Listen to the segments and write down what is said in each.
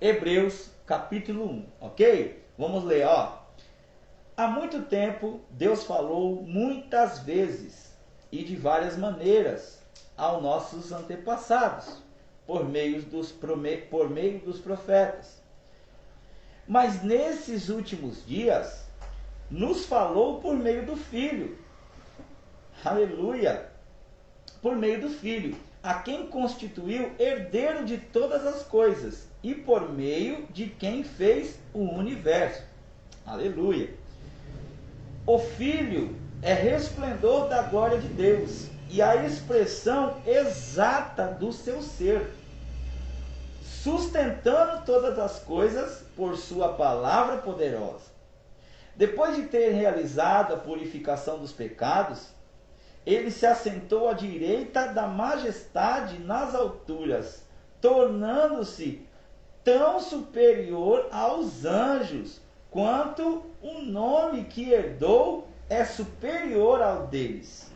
Hebreus capítulo 1, ok? Vamos ler, ó. Há muito tempo Deus falou muitas vezes e de várias maneiras aos nossos antepassados, por meio dos profetas. Mas nesses últimos dias nos falou por meio do Filho. Aleluia! Por meio do Filho, a quem constituiu herdeiro de todas as coisas e por meio de quem fez o universo. Aleluia! O Filho é resplendor da glória de Deus e a expressão exata do seu ser, sustentando todas as coisas por sua palavra poderosa. Depois de ter realizado a purificação dos pecados, ele se assentou à direita da majestade nas alturas, tornando-se tão superior aos anjos, quanto o nome que herdou é superior ao deles.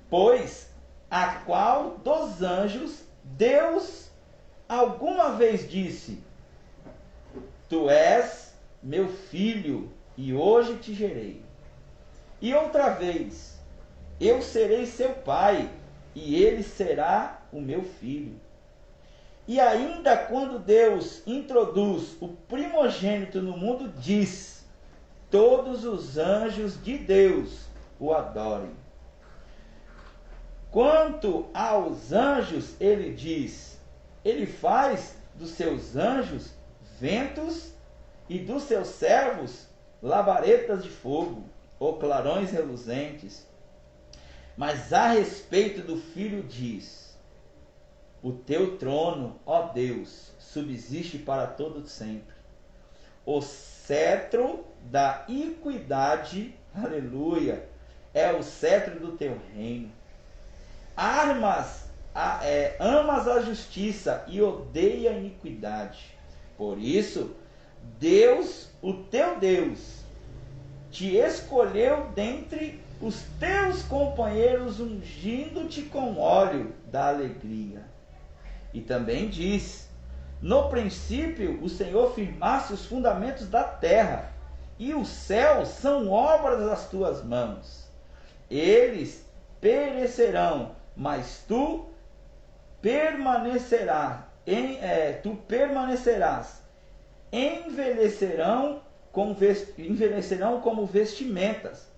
Pois a qual dos anjos Deus alguma vez disse: Tu és meu filho, e hoje te gerei. E outra vez: Eu serei seu pai, e ele será o meu filho. E ainda quando Deus introduz o primogênito no mundo, diz: Todos os anjos de Deus o adorem. Quanto aos anjos, ele diz: Ele faz dos seus anjos ventos e dos seus servos labaredas de fogo, ou clarões reluzentes. Mas a respeito do Filho diz: O teu trono, ó Deus, subsiste para todo sempre. O cetro da equidade, aleluia, é o cetro do teu reino. Amas a justiça e odeia a iniquidade. Por isso, Deus, o teu Deus, te escolheu dentre os teus companheiros, ungindo-te com óleo da alegria. E também diz: No princípio o Senhor firmasse os fundamentos da terra, e os céus são obras das tuas mãos. Eles perecerão, mas tu permanecerás. Envelhecerão como vestimentas.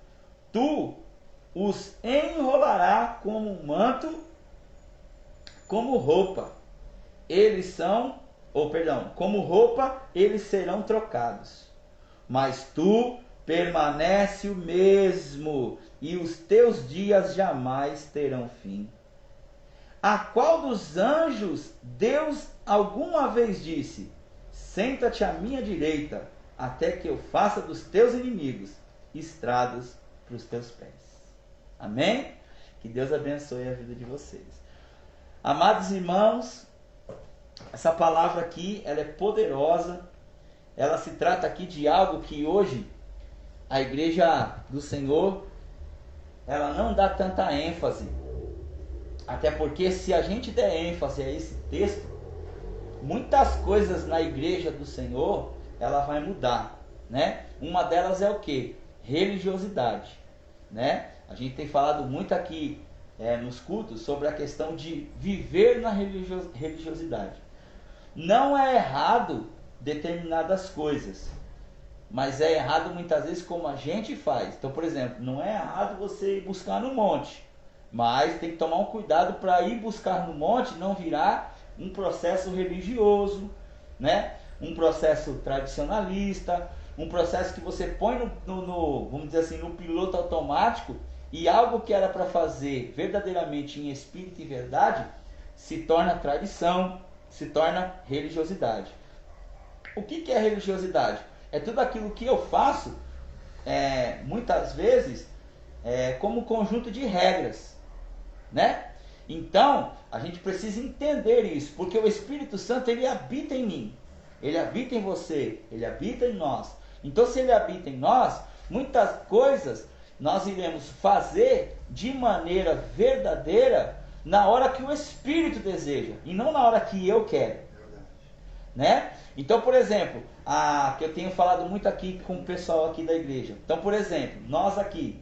Tu os enrolarás como um manto, como roupa. Como roupa, eles serão trocados. Mas tu permanece o mesmo, e os teus dias jamais terão fim. A qual dos anjos Deus alguma vez disse: Senta-te à minha direita, até que eu faça dos teus inimigos estrados para os teus pés. Amém? Que Deus abençoe a vida de vocês. Amados irmãos, essa palavra aqui, ela é poderosa. Ela se trata aqui de algo que hoje a igreja do Senhor, ela não dá tanta ênfase. Até porque se a gente der ênfase a esse texto, muitas coisas na igreja do Senhor, ela vai mudar, né? Uma delas é o quê? Religiosidade, né? A gente tem falado muito aqui nos cultos sobre a questão de viver na religiosidade. Não é errado determinadas coisas, mas é errado muitas vezes como a gente faz. Então, por exemplo, não é errado você ir buscar no monte, mas tem que tomar um cuidado para ir buscar no monte não virar um processo religioso, né? Um processo tradicionalista, um processo que você põe vamos dizer assim, no piloto automático, e algo que era para fazer verdadeiramente em espírito e verdade se torna tradição, se torna religiosidade. O que é religiosidade? É tudo aquilo que eu faço, muitas vezes, como conjunto de regras, né? Então, a gente precisa entender isso, porque o Espírito Santo, ele habita em mim, ele habita em você, ele habita em nós. Então, se ele habita em nós, muitas coisas nós iremos fazer de maneira verdadeira na hora que o Espírito deseja, e não na hora que eu quero. né? Então, por exemplo, que eu tenho falado muito aqui com o pessoal aqui da igreja. Então, por exemplo, nós aqui,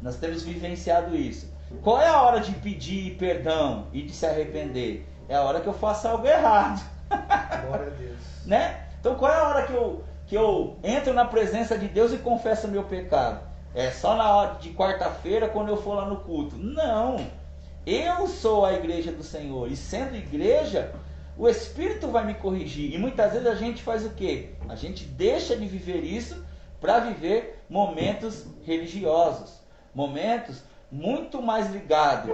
nós temos vivenciado isso. Qual é a hora de pedir perdão e de se arrepender? É a hora que eu faço algo errado. Glória a Deus. Né? Então, qual é a hora que eu entro na presença de Deus e confesso o meu pecado? É só na hora de quarta-feira, quando eu for lá no culto? Não. Eu sou a igreja do Senhor. E sendo igreja, o Espírito vai me corrigir. E muitas vezes a gente faz o quê? A gente deixa de viver isso para viver momentos religiosos. Momentos muito mais ligados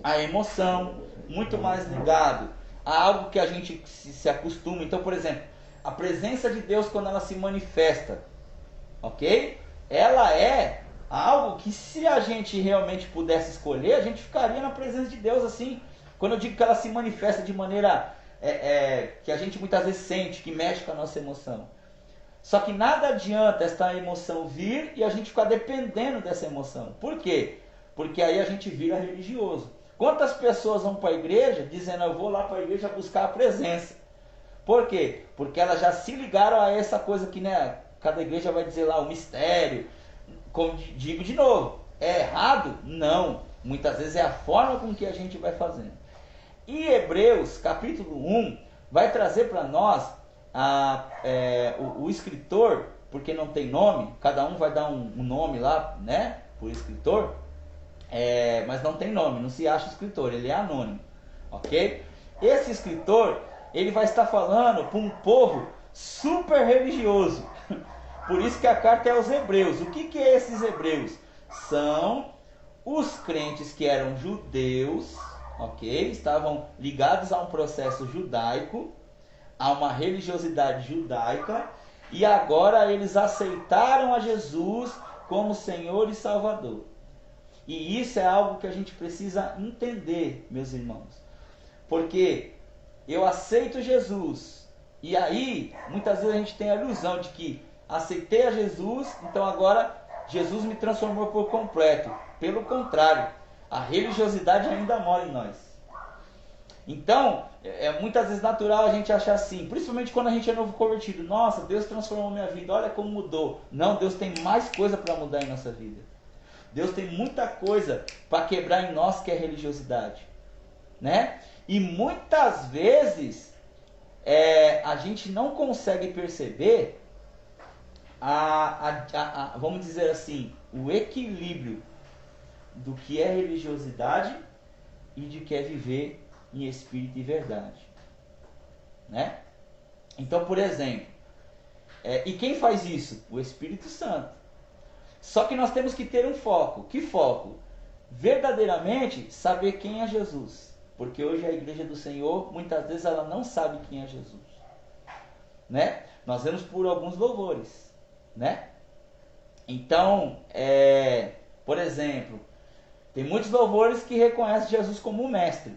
à emoção, muito mais ligado a algo que a gente se acostuma. Então, por exemplo, a presença de Deus, quando ela se manifesta, ok? Ela é algo que, se a gente realmente pudesse escolher, a gente ficaria na presença de Deus assim. Quando eu digo que ela se manifesta de maneira que a gente muitas vezes sente, que mexe com a nossa emoção. Só que nada adianta essa emoção vir e a gente ficar dependendo dessa emoção. Por quê? Porque aí a gente vira religioso. Quantas pessoas vão para a igreja dizendo, eu vou lá para a igreja buscar a presença? Por quê? Porque elas já se ligaram a essa coisa que, né, cada igreja vai dizer lá, o mistério. Como digo de novo, é errado? Não. Muitas vezes é a forma com que a gente vai fazendo. E Hebreus, capítulo 1, vai trazer para nós o escritor, porque não tem nome, cada um vai dar um nome lá, né, por escritor, mas não tem nome, não se acha escritor, ele é anônimo, ok? Esse escritor, ele vai estar falando para um povo super religioso. Por isso que a carta é aos hebreus. O que é esses hebreus? São os crentes que eram judeus, ok? Estavam ligados a um processo judaico, a uma religiosidade judaica, e agora eles aceitaram a Jesus como Senhor e Salvador. E isso é algo que a gente precisa entender, meus irmãos. Porque eu aceito Jesus, e aí muitas vezes a gente tem a ilusão de que aceitei a Jesus, então agora Jesus me transformou por completo. Pelo contrário, a religiosidade ainda mora em nós. Então, é muitas vezes natural a gente achar assim, principalmente quando a gente é novo convertido. Nossa, Deus transformou minha vida, olha como mudou. Não, Deus tem mais coisa para mudar em nossa vida. Deus tem muita coisa para quebrar em nós, que é religiosidade, né? E muitas vezes a gente não consegue perceber vamos dizer assim, o equilíbrio do que é religiosidade e de que é viver em espírito e verdade, né? Então, por exemplo, e quem faz isso? O Espírito Santo. Só que nós temos que ter um foco. Que foco? Verdadeiramente saber quem é Jesus. Porque hoje a igreja do Senhor, muitas vezes ela não sabe quem é Jesus, né? Nós vemos por alguns louvores, né? Então, por exemplo, tem muitos louvores que reconhecem Jesus como mestre,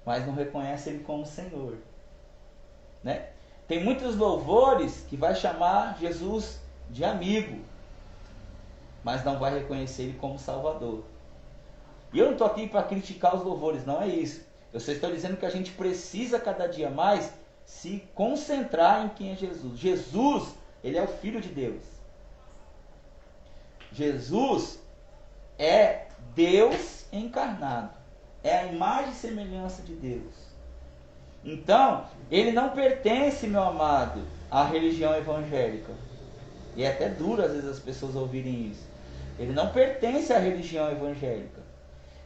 mas não reconhecem ele como Senhor, né? Tem muitos louvores que vai chamar Jesus de amigo, mas não vai reconhecer ele como Salvador. E eu não estou aqui para criticar os louvores, não é isso. Eu só estou dizendo que a gente precisa cada dia mais se concentrar em quem é Jesus. Jesus, ele é o Filho de Deus. Jesus é Deus encarnado. É a imagem e semelhança de Deus. Então, ele não pertence, meu amado, à religião evangélica. E é até duro às vezes as pessoas ouvirem isso. Ele não pertence à religião evangélica.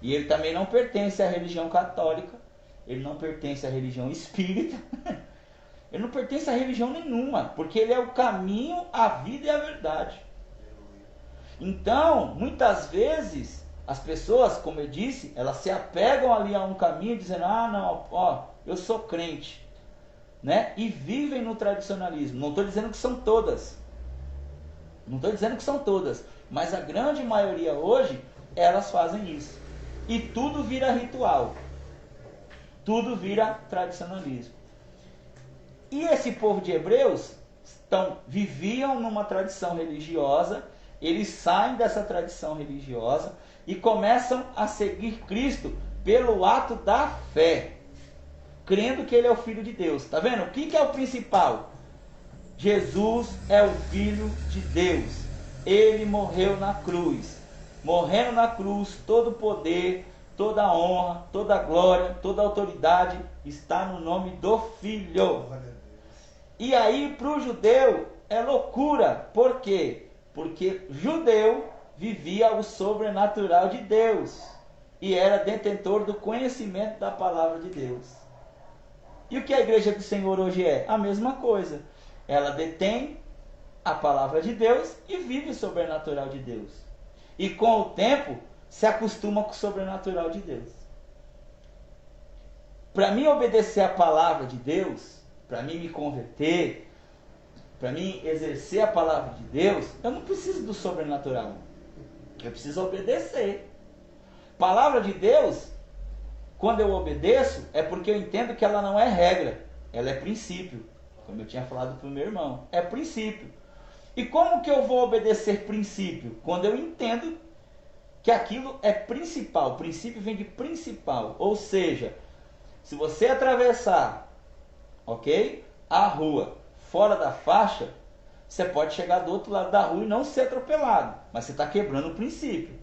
E ele também não pertence à religião católica. Ele não pertence à religião espírita. Ele não pertence a religião nenhuma. Porque ele é o caminho, a vida e a verdade. Então, muitas vezes, as pessoas, como eu disse, elas se apegam ali a um caminho, dizendo, não, eu sou crente, né? E vivem no tradicionalismo. Não estou dizendo que são todas. Não estou dizendo que são todas. Mas a grande maioria hoje, elas fazem isso. E tudo vira ritual. Tudo vira tradicionalismo. E esse povo de Hebreus viviam numa tradição religiosa. Eles saem dessa tradição religiosa e começam a seguir Cristo pelo ato da fé. crendo que ele é o Filho de Deus. Tá vendo? O que é o principal? Jesus é o Filho de Deus. Ele morreu na cruz. Morrendo na cruz, todo o poder, toda a honra, toda a glória, toda a autoridade está no nome do Filho. E aí para o judeu é loucura. Por quê? Porque judeu vivia o sobrenatural de Deus e era detentor do conhecimento da palavra de Deus. E o que a igreja do Senhor hoje é? A mesma coisa. Ela detém a palavra de Deus e vive o sobrenatural de Deus. E com o tempo se acostuma com o sobrenatural de Deus. Para mim obedecer a palavra de Deus, para mim me converter, para mim exercer a palavra de Deus, eu não preciso do sobrenatural. Eu preciso obedecer. Palavra de Deus, quando eu obedeço, é porque eu entendo que ela não é regra, ela é princípio. Como eu tinha falado para o meu irmão, é princípio. E como que eu vou obedecer princípio? Quando eu entendo que aquilo é principal. O princípio vem de principal. Ou seja, se você atravessar, ok, a rua fora da faixa, você pode chegar do outro lado da rua e não ser atropelado. Mas você está quebrando o princípio.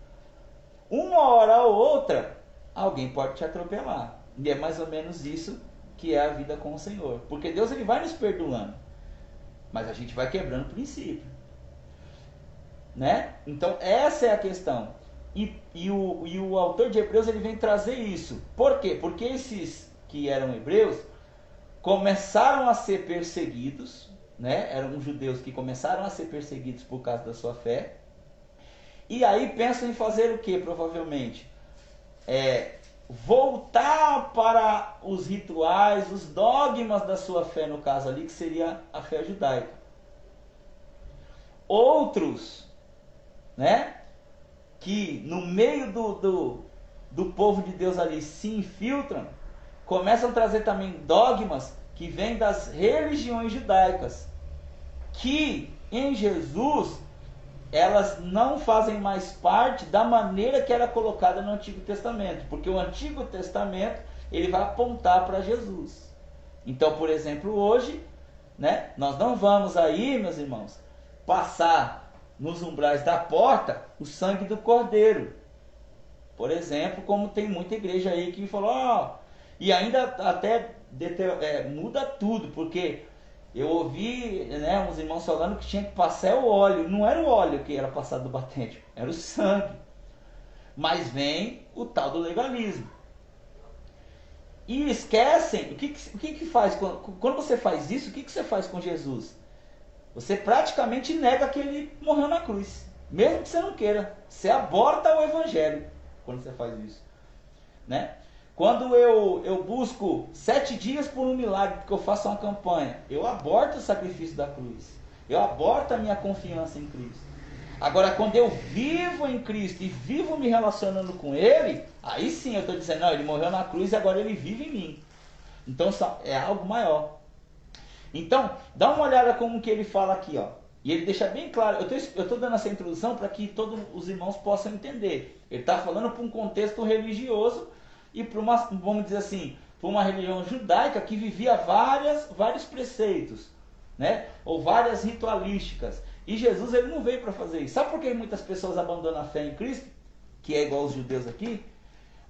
Uma hora ou outra, alguém pode te atropelar. E é mais ou menos isso que é a vida com o Senhor. Porque Deus ele vai nos perdoando. Mas a gente vai quebrando o princípio. Né? Então essa é a questão. E o autor de Hebreus ele vem trazer isso. Por quê? Porque esses que eram hebreus começaram a ser perseguidos, né? Eram judeus que começaram a ser perseguidos por causa da sua fé. E aí pensam em fazer o que provavelmente? Voltar para os rituais, os dogmas da sua fé, no caso ali, que seria a fé judaica. Outros, né, que no meio do povo de Deus ali se infiltram, começam a trazer também dogmas que vêm das religiões judaicas, que em Jesus elas não fazem mais parte da maneira que era colocada no Antigo Testamento, porque o Antigo Testamento ele vai apontar para Jesus. Então, por exemplo, hoje, né, nós não vamos aí, meus irmãos, passar nos umbrais da porta o sangue do Cordeiro. Por exemplo, como tem muita igreja aí que falou, e ainda até muda tudo, porque eu ouvi, né, uns irmãos falando que tinha que passar o óleo. Não era o óleo que era passado do batente, era o sangue. Mas vem o tal do legalismo. E esquecem, o que faz? Quando você faz isso, o que você faz com Jesus? Você praticamente nega que ele morreu na cruz. Mesmo que você não queira. Você aborta o evangelho quando você faz isso. Né? Quando eu busco 7 dias por um milagre, porque eu faço uma campanha, eu aborto o sacrifício da cruz. Eu aborto a minha confiança em Cristo. Agora, quando eu vivo em Cristo e vivo me relacionando com Ele, aí sim eu estou dizendo, não, Ele morreu na cruz e agora Ele vive em mim. Então é algo maior. Então, dá uma olhada como que ele fala aqui, ó. E ele deixa bem claro, eu estou dando essa introdução para que todos os irmãos possam entender. Ele está falando para um contexto religioso e para uma, vamos dizer assim, para uma religião judaica que vivia vários preceitos, né? Ou várias ritualísticas. E Jesus ele não veio para fazer isso. Sabe por que muitas pessoas abandonam a fé em Cristo? Que é igual os judeus aqui?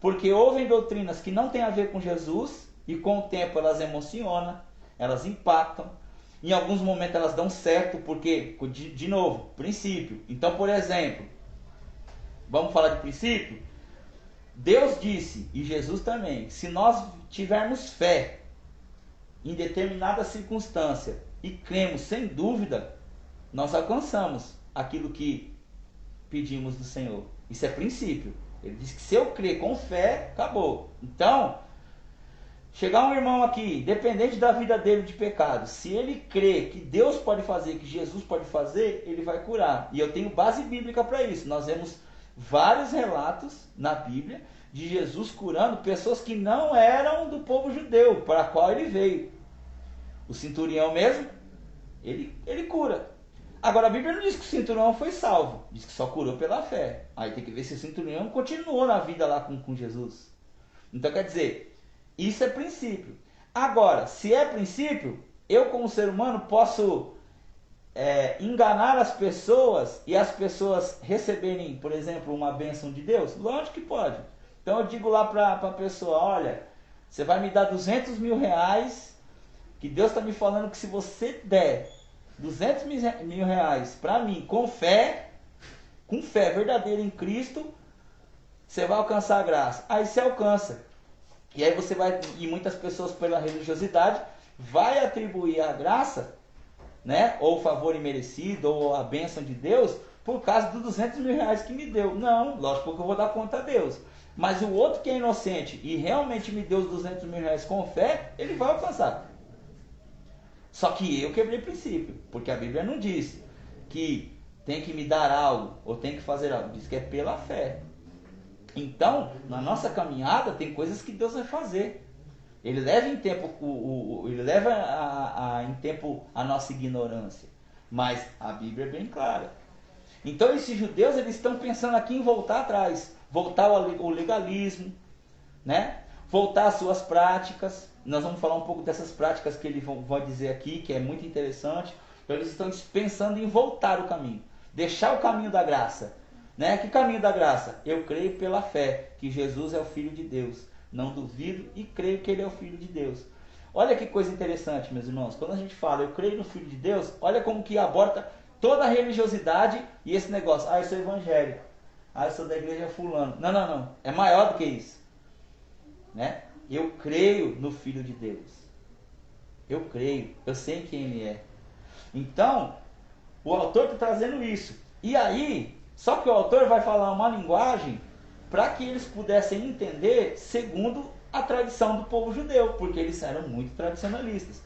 Porque ouvem doutrinas que não têm a ver com Jesus e com o tempo elas emocionam, elas impactam. Em alguns momentos elas dão certo porque, de novo, princípio. Então, por exemplo, vamos falar de princípio? Deus disse, e Jesus também, se nós tivermos fé em determinada circunstância e cremos sem dúvida, nós alcançamos aquilo que pedimos do Senhor. Isso é princípio. Ele diz que se eu crer com fé, acabou. Então, chegar um irmão aqui, dependente da vida dele de pecado, se ele crê que Deus pode fazer, que Jesus pode fazer, ele vai curar. E eu tenho base bíblica para isso. Nós vemos vários relatos na Bíblia de Jesus curando pessoas que não eram do povo judeu, para a qual ele veio. O centurião mesmo, ele cura. Agora a Bíblia não diz que o centurião foi salvo, diz que só curou pela fé. Aí tem que ver se o centurião continuou na vida lá com Jesus. Então quer dizer, isso é princípio. Agora, se é princípio, eu como ser humano posso enganar as pessoas e as pessoas receberem, por exemplo, uma bênção de Deus? Lógico que pode. Então eu digo lá para a pessoa, olha, você vai me dar 200 mil reais, que Deus está me falando que se você der 200 mil reais para mim com fé verdadeira em Cristo, você vai alcançar a graça. Aí você alcança. E aí você vai, e muitas pessoas pela religiosidade, vai atribuir a graça, né, ou o favor imerecido, ou a bênção de Deus, por causa dos 200 mil reais que me deu. Não, lógico que eu vou dar conta a Deus. Mas o outro que é inocente e realmente me deu os 200 mil reais com fé, ele vai alcançar. Só que eu quebrei princípio, porque a Bíblia não diz que tem que me dar algo, ou tem que fazer algo, diz que é pela fé. Então, na nossa caminhada, tem coisas que Deus vai fazer. Ele leva em tempo, em tempo a nossa ignorância. Mas a Bíblia é bem clara. Então, esses judeus, eles estão pensando aqui em voltar atrás. Voltar ao legalismo, né? Voltar às suas práticas. Nós vamos falar um pouco dessas práticas que ele vai dizer aqui, que é muito interessante. Então, eles estão pensando em voltar o caminho. Deixar o caminho da graça. Né? Que caminho da graça? Eu creio pela fé que Jesus é o Filho de Deus. Não duvido e creio que Ele é o Filho de Deus. Olha que coisa interessante, meus irmãos. Quando a gente fala, eu creio no Filho de Deus, olha como que aborta toda a religiosidade e esse negócio. Ah, eu sou evangélico. Ah, eu sou da igreja fulano. Não, não, não. É maior do que isso. Né? Eu creio no Filho de Deus. Eu creio. Eu sei quem Ele é. Então, o autor está trazendo isso. E aí, só que o autor vai falar uma linguagem para que eles pudessem entender segundo a tradição do povo judeu, porque eles eram muito tradicionalistas.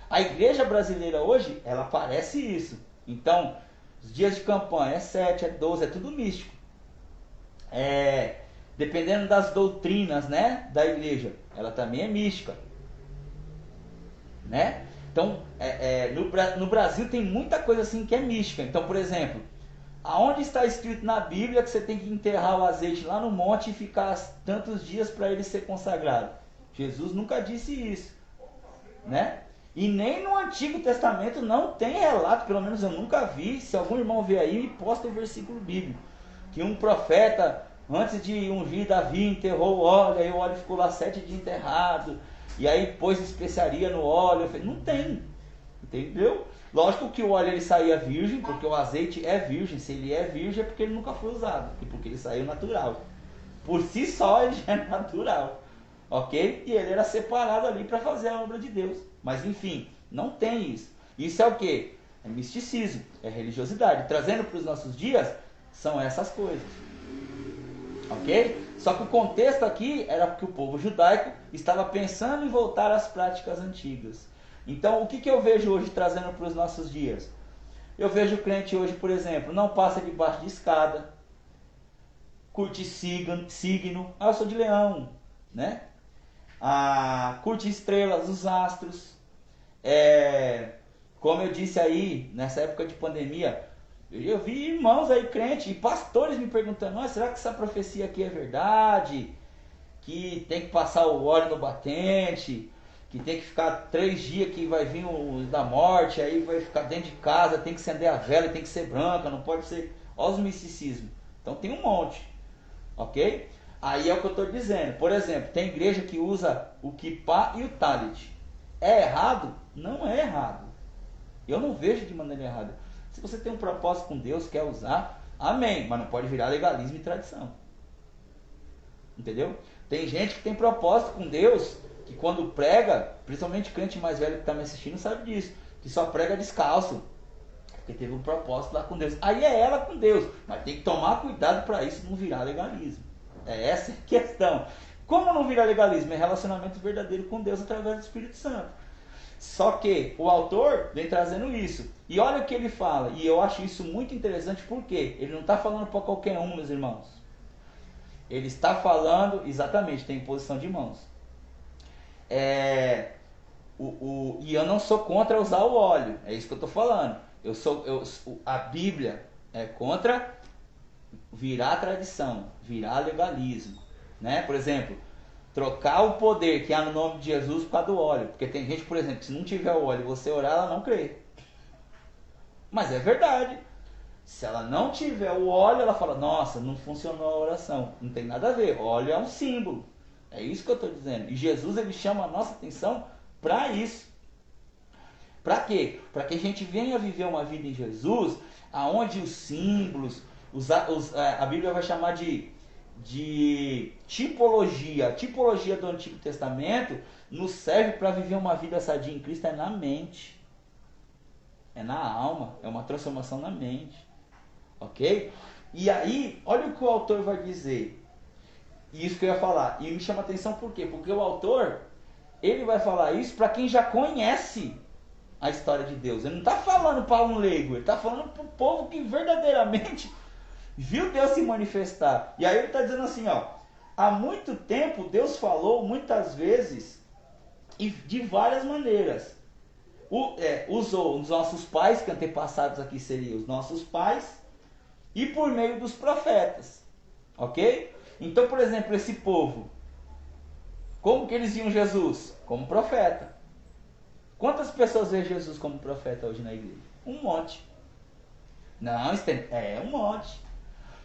A igreja brasileira hoje, ela parece isso. Então, os dias de campanha é 7, é 12, é tudo místico. Dependendo das doutrinas, né, da igreja, ela também é mística. Né? Então, no Brasil tem muita coisa assim que é mística. Então, por exemplo, aonde está escrito na Bíblia que você tem que enterrar o azeite lá no monte e ficar tantos dias para ele ser consagrado? Jesus nunca disse isso, né? E nem no Antigo Testamento não tem relato, pelo menos eu nunca vi. Se algum irmão vê aí, me posta o versículo bíblico, que um profeta, antes de ungir Davi, enterrou o óleo, aí o óleo ficou lá 7 dias enterrado, e aí pôs especiaria no óleo. Não tem, entendeu? Lógico que o óleo ele saía virgem, porque o azeite é virgem. Se ele é virgem é porque ele nunca foi usado, e porque ele saiu natural. Por si só ele já é natural, ok? E ele era separado ali para fazer a obra de Deus. Mas enfim, não tem isso. Isso é o que? É misticismo, é religiosidade. Trazendo para os nossos dias, são essas coisas, ok? Só que o contexto aqui era que o povo judaico estava pensando em voltar às práticas antigas. Então, o que eu vejo hoje trazendo para os nossos dias? Eu vejo o crente hoje, por exemplo, não passa debaixo de escada, curte signo. Ah, eu sou de leão, né? Curte estrelas, os astros. Como eu disse aí, nessa época de pandemia, eu vi irmãos aí, crente, e pastores me perguntando, será que essa profecia aqui é verdade? Que tem que passar o óleo no batente, que tem que ficar 3 dias que vai vir o da morte, aí vai ficar dentro de casa, tem que acender a vela, tem que ser branca, não pode ser... Olha os misticismos. Então tem um monte, ok? Aí é o que eu estou dizendo. Por exemplo, tem igreja que usa o kippah e o talit. É errado? Não é errado. Eu não vejo de maneira errada. Se você tem um propósito com Deus, quer usar, amém. Mas não pode virar legalismo e tradição. Entendeu? Tem gente que tem propósito com Deus, que quando prega, principalmente crente mais velho que está me assistindo sabe disso, que só prega descalço, porque teve um propósito lá com Deus. Aí é ela com Deus, mas tem que tomar cuidado para isso não virar legalismo. É essa a questão. Como não virar legalismo? É relacionamento verdadeiro com Deus através do Espírito Santo. Só que o autor vem trazendo isso. E olha o que ele fala, e eu acho isso muito interessante, porque ele não está falando para qualquer um, meus irmãos. Ele está falando, exatamente, tem imposição de mãos. E eu não sou contra usar o óleo, é isso que eu estou falando. A Bíblia é contra virar tradição, virar legalismo, né? Por exemplo, Trocar o poder que há no nome de Jesus por causa do óleo. Porque tem gente, por exemplo, que se não tiver o óleo e você orar, ela não crê. Mas é verdade. Se ela não tiver o óleo, ela fala, nossa, não funcionou a oração. Não tem nada a ver. Óleo é um símbolo. É isso que eu estou dizendo. E Jesus, ele chama a nossa atenção para isso. Para quê? Para que a gente venha viver uma vida em Jesus, aonde os símbolos, a Bíblia vai chamar de tipologia. A tipologia do Antigo Testamento nos serve para viver uma vida sadia em Cristo, é na mente. É na alma. É uma transformação na mente. Ok? E aí, olha o que o autor vai dizer. Isso que eu ia falar. E me chama a atenção por quê? Porque o autor, ele vai falar isso para quem já conhece a história de Deus. Ele não está falando para um leigo, ele está falando para o povo que verdadeiramente viu Deus se manifestar. E aí ele está dizendo assim, ó, há muito tempo Deus falou muitas vezes e de várias maneiras. Usou os nossos pais, que antepassados aqui seriam os nossos pais, e por meio dos profetas. Ok? Então, por exemplo, esse povo, como que eles viam Jesus? Como profeta. Quantas pessoas veem Jesus como profeta hoje na igreja? Um monte. Não, um monte.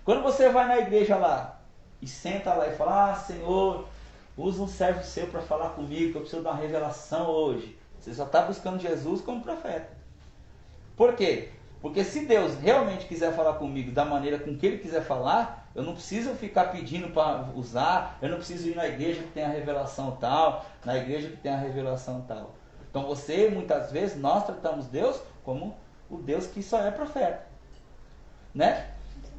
Quando você vai na igreja lá e senta lá e fala, Senhor, usa um servo seu para falar comigo, que eu preciso dar uma revelação hoje. Você só está buscando Jesus como profeta. Por quê? Porque se Deus realmente quiser falar comigo da maneira com que Ele quiser falar, eu não preciso ficar pedindo para usar, eu não preciso ir na igreja que tem a revelação tal, na igreja que tem a revelação tal. Então muitas vezes, nós tratamos Deus como o Deus que só é profeta. Né?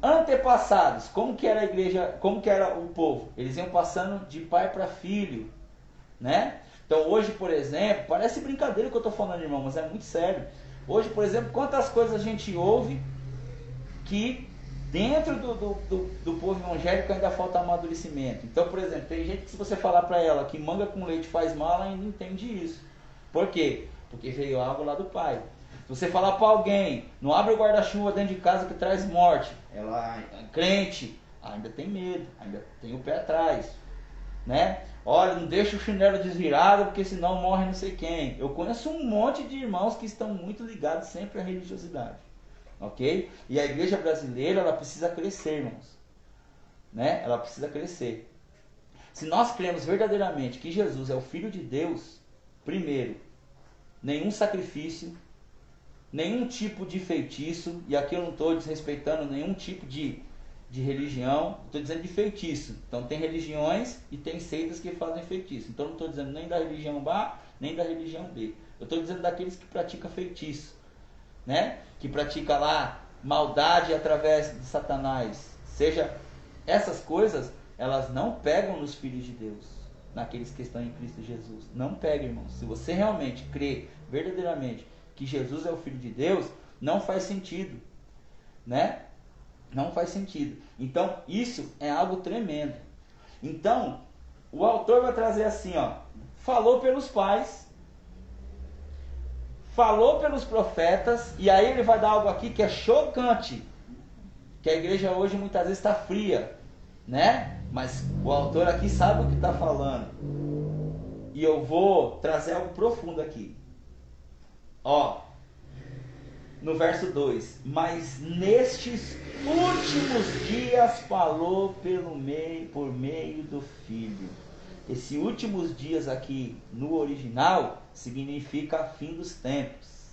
Antepassados, como que era a igreja, como que era o povo? Eles iam passando de pai para filho. Né? Então hoje, por exemplo, parece brincadeira que eu estou falando, irmão, mas é muito sério. Hoje, por exemplo, quantas coisas a gente ouve que dentro do povo evangélico ainda falta amadurecimento. Então, por exemplo, tem gente que se você falar para ela que manga com leite faz mal, ela ainda entende isso. Por quê? Porque veio algo lá do pai. Se você falar para alguém, não abre o guarda-chuva dentro de casa que traz morte, ela é crente, ainda tem medo, ainda tem o pé atrás. Né? Olha, não deixa o chinelo desvirado porque senão morre não sei quem. Eu conheço um monte de irmãos que estão muito ligados sempre à religiosidade. Ok? E a igreja brasileira, ela precisa crescer, irmãos. Né? Ela precisa crescer. Se nós cremos verdadeiramente que Jesus é o Filho de Deus, primeiro, nenhum sacrifício, nenhum tipo de feitiço, e aqui eu não estou desrespeitando nenhum tipo de religião, estou dizendo de feitiço. Então tem religiões e tem seitas que fazem feitiço. Então não estou dizendo nem da religião A, nem da religião B. Eu estou dizendo daqueles que praticam feitiço, né? Que pratica lá maldade através de Satanás. Seja, essas coisas, elas não pegam nos filhos de Deus, naqueles que estão em Cristo Jesus. Não pega, irmãos. Se você realmente crê verdadeiramente que Jesus é o Filho de Deus, não faz sentido, né? Não faz sentido. Então, isso é algo tremendo. Então, o autor vai trazer assim, ó, falou pelos pais, falou pelos profetas, e aí ele vai dar algo aqui que é chocante, que a igreja hoje muitas vezes está fria, né? Mas o autor aqui sabe o que está falando. E eu vou trazer algo profundo aqui. Ó, no verso 2, mas nestes últimos dias falou por meio do Filho. Esse últimos dias aqui no original significa fim dos tempos.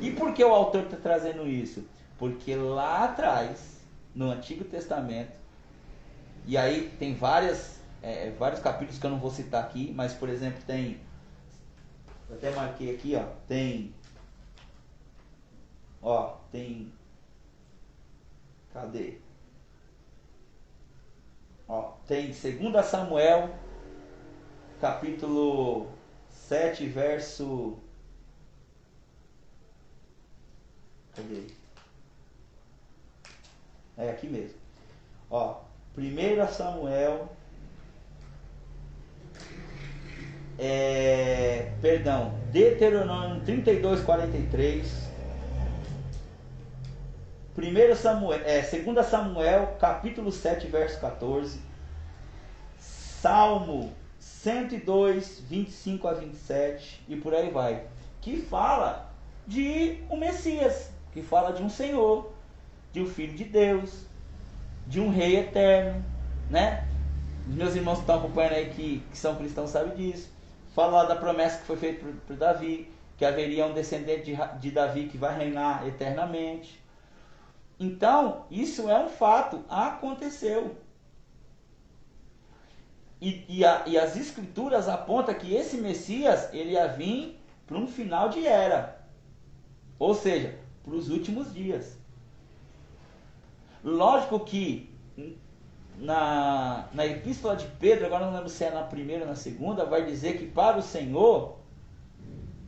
E por que o autor está trazendo isso? Porque lá atrás, no Antigo Testamento, e aí tem vários capítulos que eu não vou citar aqui, mas por exemplo tem, eu até marquei aqui, ó, cadê? Ó, tem 2 Samuel, capítulo 7, verso... Cadê? É aqui mesmo. Ó, 1 Samuel... Deuteronômio 32, 43... 2 Samuel, capítulo 7, verso 14, Salmo 102, 25 a 27 e por aí vai, que fala de um Messias, que fala de um Senhor, de um Filho de Deus, de um Rei eterno, né? Os meus irmãos que estão acompanhando aí, que são cristãos, sabem disso. Fala lá da promessa que foi feita por Davi, que haveria um descendente de Davi que vai reinar eternamente. Então, isso é um fato, aconteceu. E as escrituras apontam que esse Messias, ele ia vir para um final de era. Ou seja, para os últimos dias. Lógico que na epístola de Pedro, agora não lembro se é na primeira ou na segunda, vai dizer que para o Senhor,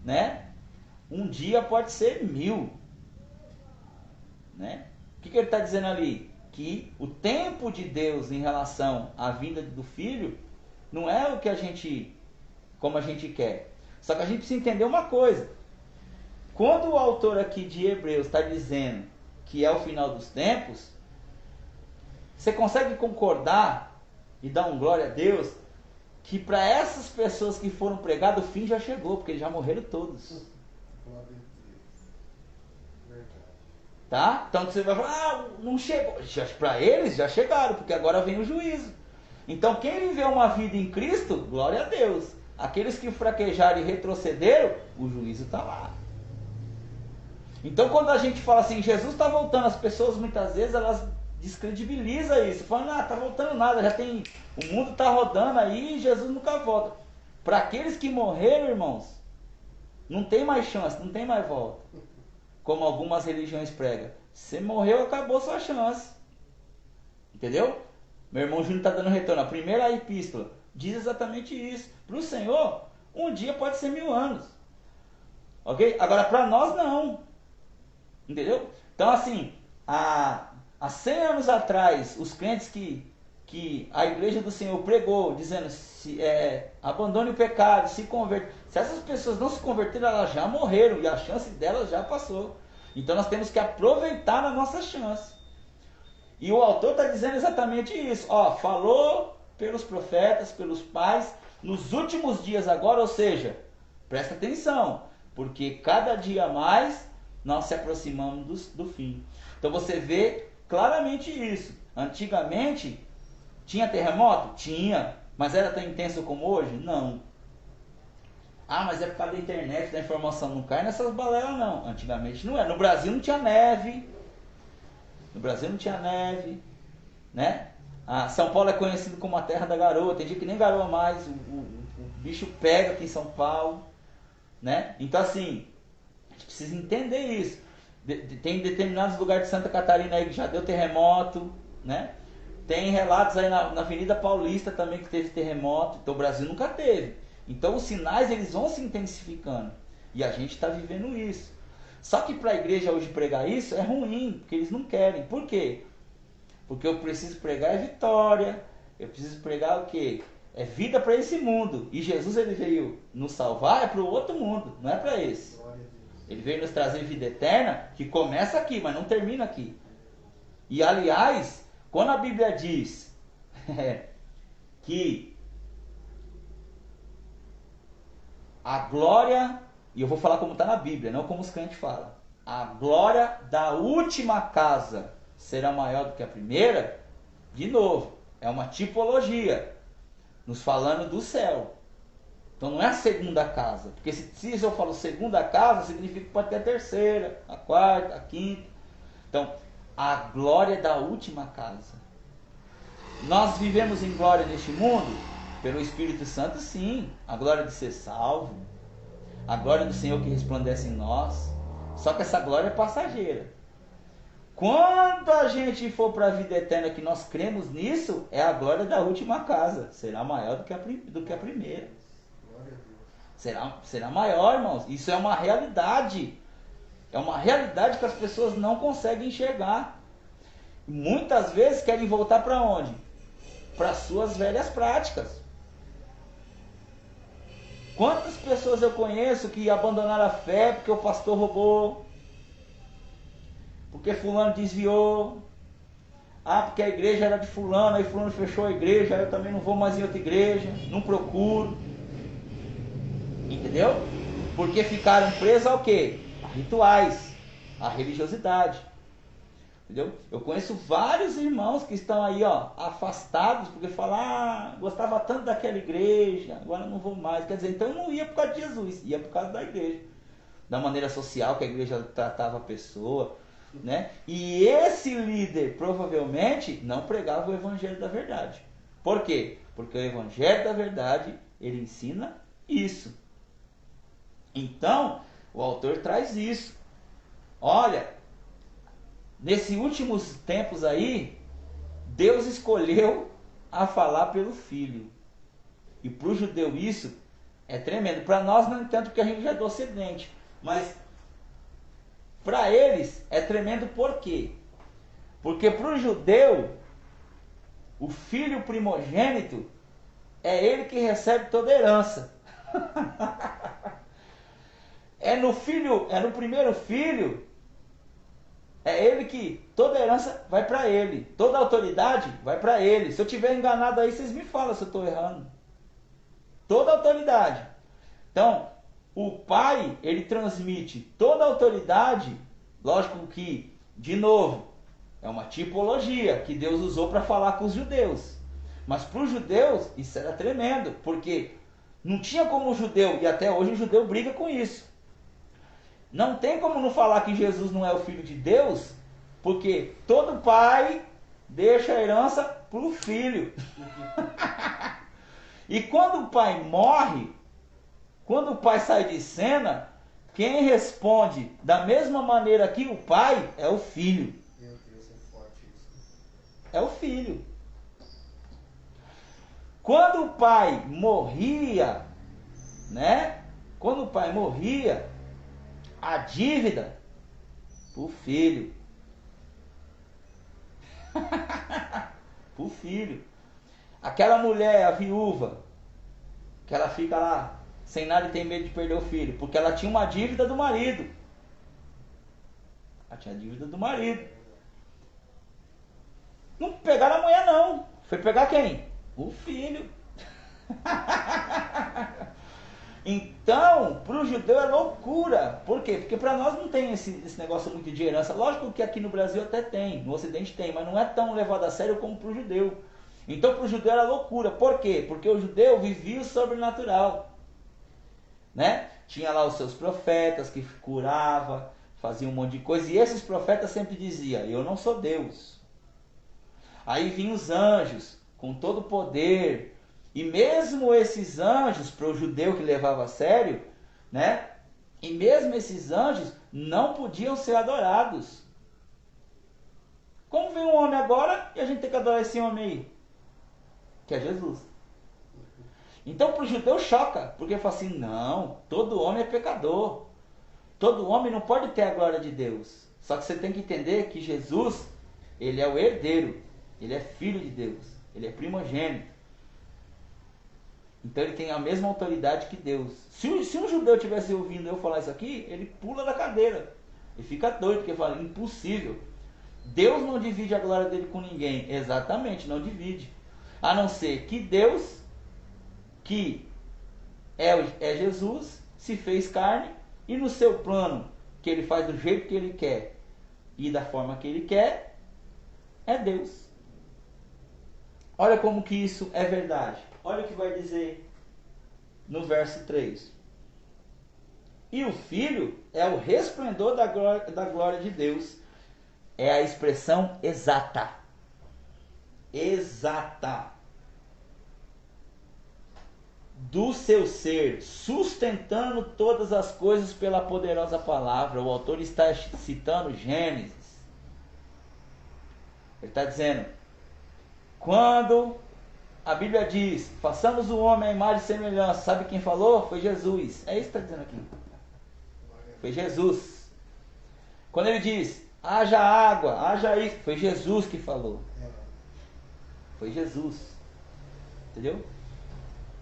né, um dia pode ser 1000. Né? O que ele está dizendo ali? Que o tempo de Deus em relação à vinda do Filho não é o que como a gente quer. Só que a gente precisa entender uma coisa. Quando o autor aqui de Hebreus está dizendo que é o final dos tempos, você consegue concordar e dar um glória a Deus que para essas pessoas que foram pregadas o fim já chegou, porque eles já morreram todos. Tá? Então você vai falar, não chegou. Para eles já chegaram, porque agora vem o juízo. Então quem viveu uma vida em Cristo, glória a Deus. Aqueles que fraquejaram e retrocederam, o juízo está lá. Então quando a gente fala assim, Jesus está voltando, as pessoas muitas vezes elas descredibilizam isso. Falam, está voltando nada, o mundo está rodando aí e Jesus nunca volta. Para aqueles que morreram, irmãos, não tem mais chance, não tem mais volta. Como algumas religiões pregam. Você morreu, acabou sua chance. Entendeu? Meu irmão Júnior está dando retorno. A primeira epístola diz exatamente isso. Para o Senhor, um dia pode ser 1000 anos. Ok? Agora, para nós, não. Entendeu? Então, assim, há 100 anos atrás, os crentes que a igreja do Senhor pregou, dizendo, abandone o pecado, se converte. Se essas pessoas não se converteram, elas já morreram e a chance delas já passou. Então nós temos que aproveitar a nossa chance. E o autor está dizendo exatamente isso. Falou pelos profetas, pelos pais, nos últimos dias agora, ou seja, presta atenção, porque cada dia mais nós se aproximamos do fim. Então você vê claramente isso. Antigamente, tinha terremoto? Tinha. Mas era tão intenso como hoje? Não. Mas é por causa da internet, da informação. Não cai nessas balelas, não. Antigamente não era. No Brasil não tinha neve. Né? São Paulo é conhecido como a terra da garoa. Tem dia que nem garoa mais. O bicho pega aqui em São Paulo. Né? Então assim, a gente precisa entender isso. Tem determinados lugares de Santa Catarina aí que já deu terremoto. Né? Tem relatos aí na Avenida Paulista também que teve terremoto. Então o Brasil nunca teve. Então os sinais eles vão se intensificando. E a gente está vivendo isso. Só que para a igreja hoje pregar isso é ruim, porque eles não querem. Por quê? Porque eu preciso pregar é vitória. Eu preciso pregar o quê? É vida para esse mundo. E Jesus ele veio nos salvar é para o outro mundo, não é para esse. Ele veio nos trazer vida eterna, que começa aqui, mas não termina aqui. E aliás, quando a Bíblia diz que a glória, e eu vou falar como está na Bíblia, não como os crentes falam, a glória da última casa será maior do que a primeira, de novo, é uma tipologia, nos falando do céu. Então não é a segunda casa, porque se eu falo segunda casa, significa que pode ter a terceira, a quarta, a quinta. Então, a glória da última casa. Nós vivemos em glória neste mundo? Pelo Espírito Santo, sim. A glória de ser salvo. A glória do Senhor que resplandece em nós. Só que essa glória é passageira. Quando a gente for para a vida eterna, que nós cremos nisso, é a glória da última casa. Será maior do que a primeira. Será maior, irmãos. Isso é uma realidade. É uma realidade que as pessoas não conseguem enxergar. Muitas vezes querem voltar para onde? Para suas velhas práticas. Quantas pessoas eu conheço que abandonaram a fé porque o pastor roubou, porque fulano desviou, Ah, porque a igreja era de fulano, aí fulano fechou a igreja, aí eu também não vou mais em outra igreja, não procuro. Entendeu? Porque ficaram presos ao quê? A rituais, a religiosidade. Entendeu? Eu conheço vários irmãos que estão aí, ó, afastados, porque falam, gostava tanto daquela igreja, agora não vou mais. Quer dizer, então eu não ia por causa de Jesus, ia por causa da igreja. Da maneira social que a igreja tratava a pessoa, né? E esse líder provavelmente não pregava o evangelho da verdade. Por quê? Porque o evangelho da verdade, ele ensina isso. Então, o autor traz isso. Olha, nesses últimos tempos aí, Deus escolheu a falar pelo Filho. E para o judeu isso é tremendo. Para nós, não tanto, porque a gente já é do Ocidente. Mas para eles é tremendo por quê? Porque para o judeu, o filho primogênito é ele que recebe toda a herança. É no primeiro filho, é ele que toda a herança vai para ele, toda a autoridade vai para ele. Se eu tiver enganado aí, vocês me falam se eu estou errando. Toda a autoridade. Então, o pai, ele transmite toda a autoridade, lógico que, de novo, é uma tipologia que Deus usou para falar com os judeus. Mas para os judeus, isso era tremendo, porque não tinha como o judeu, e até hoje o judeu briga com isso. Não tem como não falar que Jesus não é o Filho de Deus, porque todo pai deixa a herança para o filho. E quando o pai morre, quando o pai sai de cena, quem responde da mesma maneira que o pai é o filho. Meu Deus, é forte isso. É o filho. Quando o pai morria, né? Quando o pai morria, a dívida pro filho. Pro filho. Aquela mulher, a viúva, que ela fica lá sem nada e tem medo de perder o filho, porque ela tinha uma dívida do marido. Ela tinha dívida do marido. Não pegaram a mulher não. Foi pegar quem? O filho. Então, para o judeu é loucura. Por quê? Porque para nós não tem esse negócio muito de herança. Lógico que aqui no Brasil até tem, no Ocidente tem, mas não é tão levado a sério como para o judeu. Então, para o judeu era loucura. Por quê? Porque o judeu vivia o sobrenatural. Né? Tinha lá os seus profetas que curava, fazia um monte de coisa. E esses profetas sempre diziam, eu não sou Deus. Aí vinham os anjos com todo o poder. E mesmo esses anjos, para o judeu que levava a sério, né? E mesmo esses anjos não podiam ser adorados. Como vem um homem agora e a gente tem que adorar esse homem aí? Que é Jesus. Então para o judeu choca, porque fala assim, não, todo homem é pecador. Todo homem não pode ter a glória de Deus. Só que você tem que entender que Jesus, ele é o herdeiro, ele é filho de Deus, ele é primogênito. Então ele tem a mesma autoridade que Deus. Se um judeu estivesse ouvindo eu falar isso aqui, ele pula da cadeira. Ele fica doido, porque fala, impossível. Deus não divide a glória dele com ninguém. Exatamente, não divide. A não ser que Deus, que é Jesus, se fez carne, e no seu plano, que ele faz do jeito que ele quer, e da forma que ele quer, é Deus. Olha como que isso é verdade. Olha o que vai dizer no verso 3. E o Filho é o resplendor da glória de Deus. É a expressão exata. Exata. Do seu ser, sustentando todas as coisas pela poderosa palavra. O autor está citando Gênesis. Ele está dizendo, quando a Bíblia diz, façamos o homem à imagem e semelhança, sabe quem falou? Foi Jesus. É isso que está dizendo aqui. Foi Jesus. Quando ele diz, haja água, haja isso, foi Jesus que falou. Foi Jesus. Entendeu?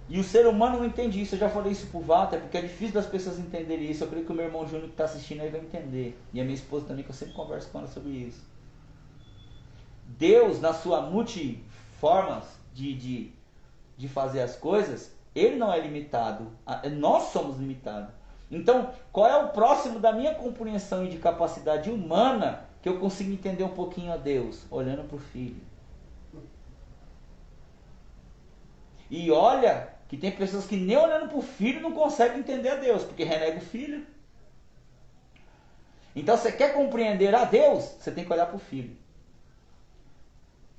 E o ser humano não entende isso. Eu já falei isso pro Walter, porque é difícil das pessoas entenderem isso. Eu creio que o meu irmão Júnior que está assistindo aí vai entender. E a minha esposa também, que eu sempre converso com ela sobre isso. Deus, na sua multiformas de fazer as coisas, ele não é limitado. Nós somos limitados. Então, qual é o próximo da minha compreensão e de capacidade humana que eu consigo entender um pouquinho a Deus? Olhando para o Filho. E olha que tem pessoas que nem olhando para o Filho não conseguem entender a Deus, porque renega o Filho. Então, você quer compreender a Deus, você tem que olhar para o Filho.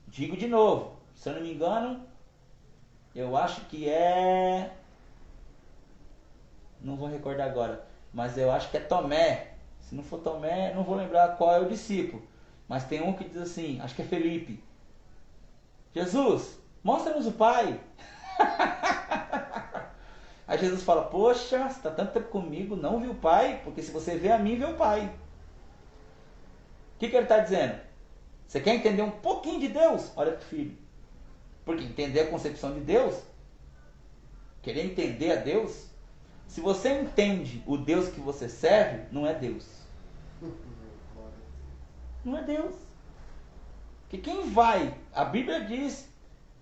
Digo de novo, se eu não me engano, eu acho que é... Não vou recordar agora, mas eu acho que é Tomé. Se não for Tomé, não vou lembrar qual é o discípulo. Mas tem um que diz assim, acho que é Felipe. Jesus, mostra-nos o Pai. Aí Jesus fala, poxa, você está tanto tempo comigo, não viu o Pai? Porque se você vê a mim, vê o Pai. O que ele está dizendo? Você quer entender um pouquinho de Deus? Olha para o Filho. Porque entender a concepção de Deus, querer entender a Deus, se você entende o Deus que você serve, não é Deus. Não é Deus. Porque quem vai, a Bíblia diz,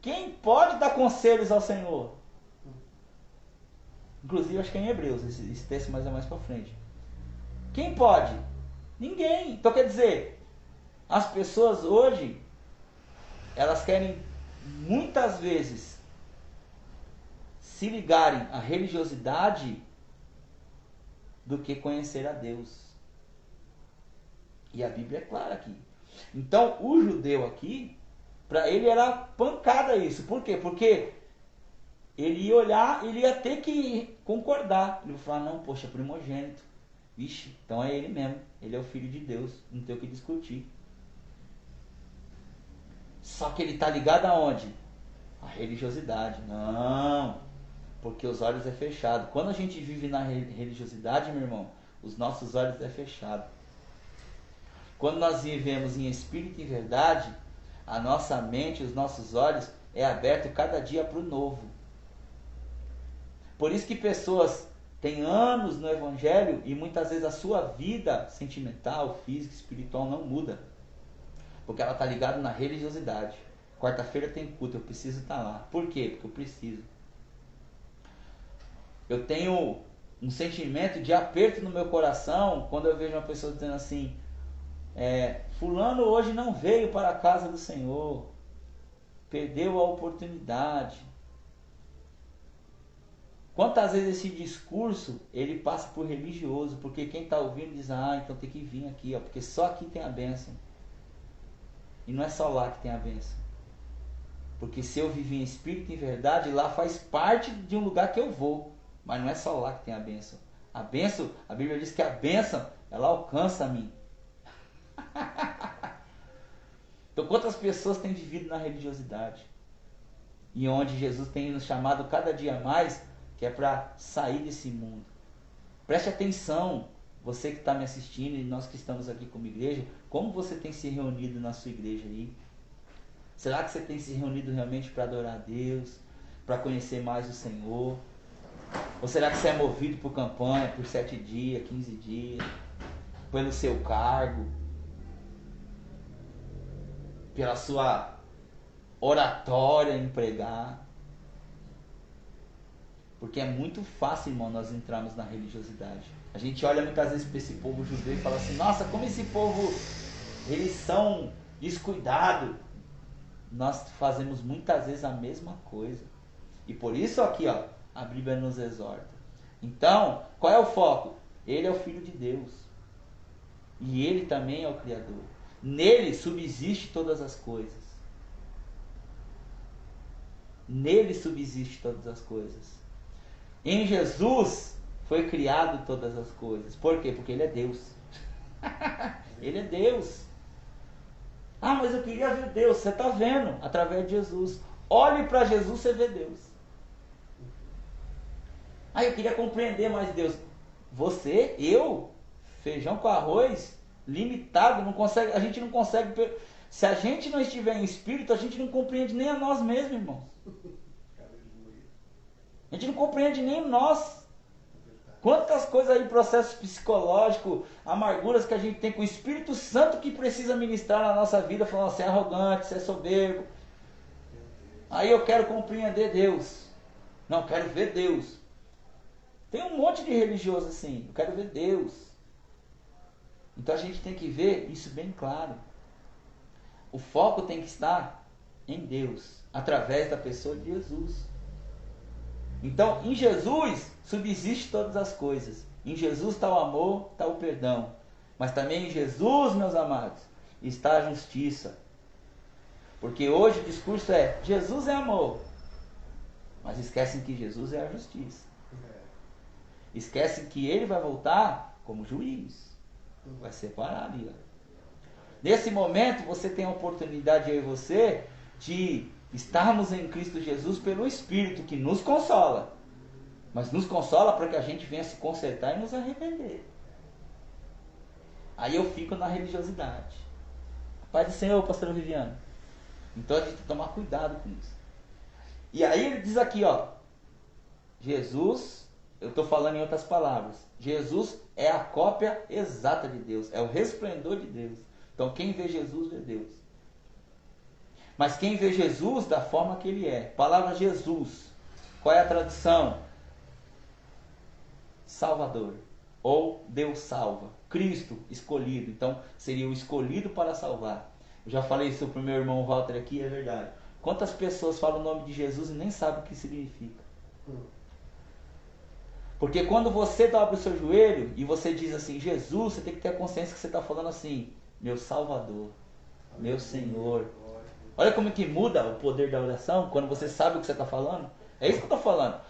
quem pode dar conselhos ao Senhor? Inclusive, acho que é em Hebreus, esse texto mais para frente. Quem pode? Ninguém. Então, quer dizer, as pessoas hoje, elas querem muitas vezes se ligarem à religiosidade do que conhecer a Deus. E a Bíblia é clara aqui. Então, o judeu aqui, para ele era pancada isso. Por quê? Porque ele ia olhar, ele ia ter que concordar. Ele ia falar, não, poxa, primogênito. Vixe, então é ele mesmo. Ele é o Filho de Deus. Não tem o que discutir. Só que ele está ligado aonde? A religiosidade. Não, porque os olhos é fechado. Quando a gente vive na religiosidade, meu irmão, os nossos olhos é fechado. Quando nós vivemos em espírito e verdade, a nossa mente, os nossos olhos é aberto cada dia para o novo. Por isso que pessoas têm anos no Evangelho e muitas vezes a sua vida sentimental, física, espiritual não muda. Porque ela está ligada na religiosidade. Quarta-feira tem culto, eu preciso estar lá. Por quê? Porque eu preciso. Eu tenho um sentimento de aperto no meu coração quando eu vejo uma pessoa dizendo assim, fulano hoje não veio para a casa do Senhor, perdeu a oportunidade. Quantas vezes esse discurso ele passa por religioso, porque quem está ouvindo diz, então tem que vir aqui, porque só aqui tem a bênção. E não é só lá que tem a bênção. Porque se eu viver em espírito e em verdade, lá faz parte de um lugar que eu vou. Mas não é só lá que tem a bênção. A bênção, a Bíblia diz que a bênção, ela alcança a mim. Então quantas pessoas têm vivido na religiosidade? E onde Jesus tem nos chamado cada dia mais, que é para sair desse mundo. Preste atenção, você que está me assistindo e nós que estamos aqui como igreja, como você tem se reunido na sua igreja aí? Será que você tem se reunido realmente para adorar a Deus, para conhecer mais o Senhor? Ou será que você é movido por campanha, por 7 dias, 15 dias, pelo seu cargo, pela sua oratória em pregar? Porque é muito fácil, irmão, nós entrarmos na religiosidade. A gente olha muitas vezes para esse povo judeu e fala assim, nossa, como esse povo, eles são descuidados. Nós fazemos muitas vezes a mesma coisa. E por isso aqui, a Bíblia nos exorta. Então, qual é o foco? Ele é o Filho de Deus. E ele também é o Criador. Nele subsiste todas as coisas. Nele subsiste todas as coisas. Em Jesus foi criado todas as coisas. Por quê? Porque ele é Deus. Ele é Deus. Mas eu queria ver Deus. Você está vendo através de Jesus. Olhe para Jesus, você vê Deus. Eu queria compreender mais Deus. Você, eu, feijão com arroz, limitado, não consegue, a gente não consegue. Se a gente não estiver em espírito, a gente não compreende nem a nós mesmos, irmãos. A gente não compreende nem nós. Quantas coisas aí, processo psicológico, amarguras que a gente tem com o Espírito Santo que precisa ministrar na nossa vida, falando, você é arrogante, você é soberbo. Aí eu quero compreender Deus. Não, eu quero ver Deus. Tem um monte de religioso assim, eu quero ver Deus. Então a gente tem que ver isso bem claro. O foco tem que estar em Deus, através da pessoa de Jesus. Então, em Jesus subsiste todas as coisas. Em Jesus está o amor, está o perdão. Mas também em Jesus, meus amados, está a justiça. Porque hoje o discurso é, Jesus é amor. Mas esquecem que Jesus é a justiça. Esquecem que ele vai voltar como juiz. Vai separar ali. Ó. Nesse momento, você tem a oportunidade, eu e você, de estarmos em Cristo Jesus pelo Espírito que nos consola. Mas nos consola para que a gente venha se consertar e nos arrepender. Aí eu fico na religiosidade. Paz do Senhor, pastor Viviano. Então a gente tem que tomar cuidado com isso. E aí ele diz aqui, ó. Jesus, eu estou falando em outras palavras. Jesus é a cópia exata de Deus. É o resplendor de Deus. Então quem vê Jesus vê Deus. Mas quem vê Jesus da forma que ele é. Palavra Jesus. Qual é a tradução? Salvador. Ou Deus salva. Cristo escolhido. Então seria o escolhido para salvar. Eu já falei isso para o meu irmão Walter aqui, é verdade. Quantas pessoas falam o nome de Jesus e nem sabem o que significa? Porque quando você dobra o seu joelho e você diz assim, Jesus, você tem que ter a consciência que você está falando assim, meu Salvador, meu Senhor. Olha como que muda o poder da oração quando você sabe o que você está falando. É isso que eu estou falando.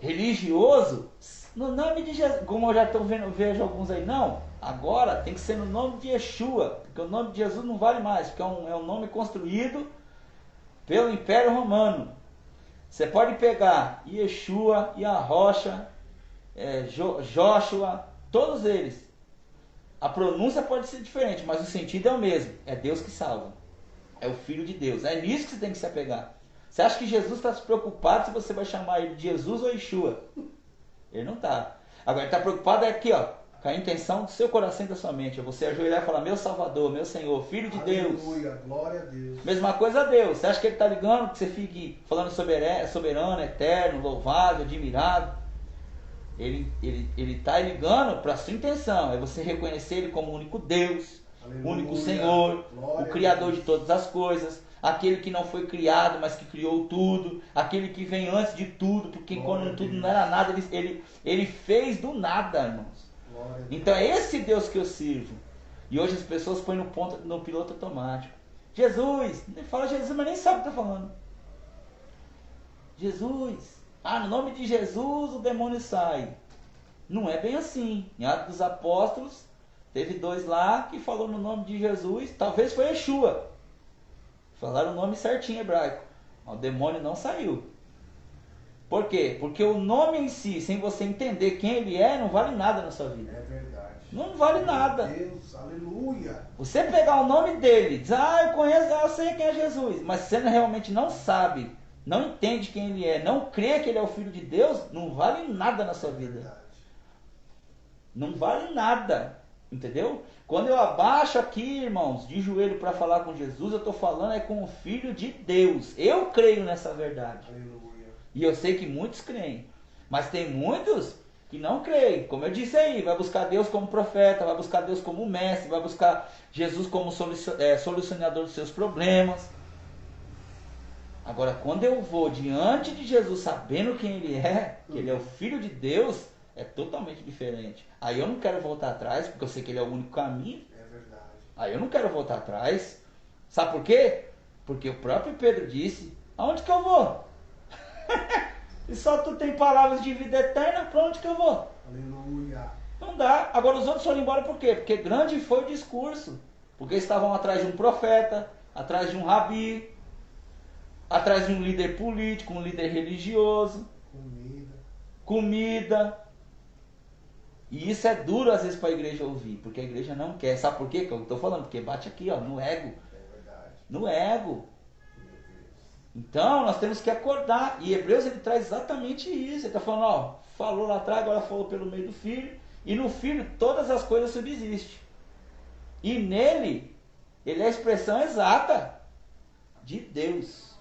Religioso, no nome de Jesus, como eu já estou vendo, vejo alguns aí, não. Agora tem que ser no nome de Yeshua, porque o nome de Jesus não vale mais, porque é um nome construído pelo Império Romano. Você pode pegar Yeshua, Yarocha, Joshua, todos eles. A pronúncia pode ser diferente, mas o sentido é o mesmo. É Deus que salva. É o Filho de Deus. É nisso que você tem que se apegar. Você acha que Jesus está se preocupado se você vai chamar ele de Jesus ou Yeshua? Ele não está. Agora, ele está preocupado aqui, ó, com a intenção do seu coração e da sua mente. É você ajoelhar e falar, meu Salvador, meu Senhor, Filho de Deus. Aleluia, glória a Deus. Mesma coisa a Deus. Você acha que ele está ligando que você fique falando soberano, eterno, louvado, admirado? Ele está ligando para a sua intenção. É você reconhecer ele como o único Deus, o único Senhor, o Criador de todas as coisas, aquele que não foi criado, mas que criou tudo, aquele que vem antes de tudo, porque quando tudo não era nada, ele fez do nada, irmãos. Então é esse Deus que eu sirvo. E hoje as pessoas põem no piloto automático. Jesus, fala Jesus, mas nem sabe o que está falando. Jesus, no nome de Jesus o demônio sai. Não é bem assim. Em Atos dos Apóstolos, teve 2 lá que falou no nome de Jesus, talvez foi Yeshua. Falaram o nome certinho hebraico. O demônio não saiu. Por quê? Porque o nome em si, sem você entender quem ele é, não vale nada na sua vida. É verdade. Não vale nada. Meu Deus, aleluia. Você pegar o nome dele, diz, eu conheço, eu sei quem é Jesus, mas você realmente não sabe, não entende quem ele é, não crê que ele é o Filho de Deus, não vale nada na sua vida. Verdade. Não vale nada. Entendeu? Quando eu abaixo aqui, irmãos, de joelho para falar com Jesus, eu estou falando com o Filho de Deus. Eu creio nessa verdade. Aleluia. E eu sei que muitos creem. Mas tem muitos que não creem. Como eu disse aí, vai buscar Deus como profeta, vai buscar Deus como mestre, vai buscar Jesus como solucionador dos seus problemas. Agora, quando eu vou diante de Jesus sabendo quem ele é, que ele é o Filho de Deus, é totalmente diferente. Aí eu não quero voltar atrás, porque eu sei que ele é o único caminho. É verdade. Aí eu não quero voltar atrás. Sabe por quê? Porque o próprio Pedro disse, aonde que eu vou? E só tu tem palavras de vida eterna, para onde que eu vou? Aleluia. Não dá. Agora os outros foram embora por quê? Porque grande foi o discurso. Porque estavam atrás de um profeta, atrás de um rabi, atrás de um líder político, um líder religioso. Comida. E isso é duro às vezes para a igreja ouvir, porque a igreja não quer. Sabe por quê que eu estou falando? Porque bate aqui, ó, no ego. É verdade. No ego. Então nós temos que acordar. E Hebreus ele traz exatamente isso. Ele está falando, ó, falou lá atrás, agora falou pelo meio do Filho. E no Filho todas as coisas subsistem. E nele, ele é a expressão exata de Deus.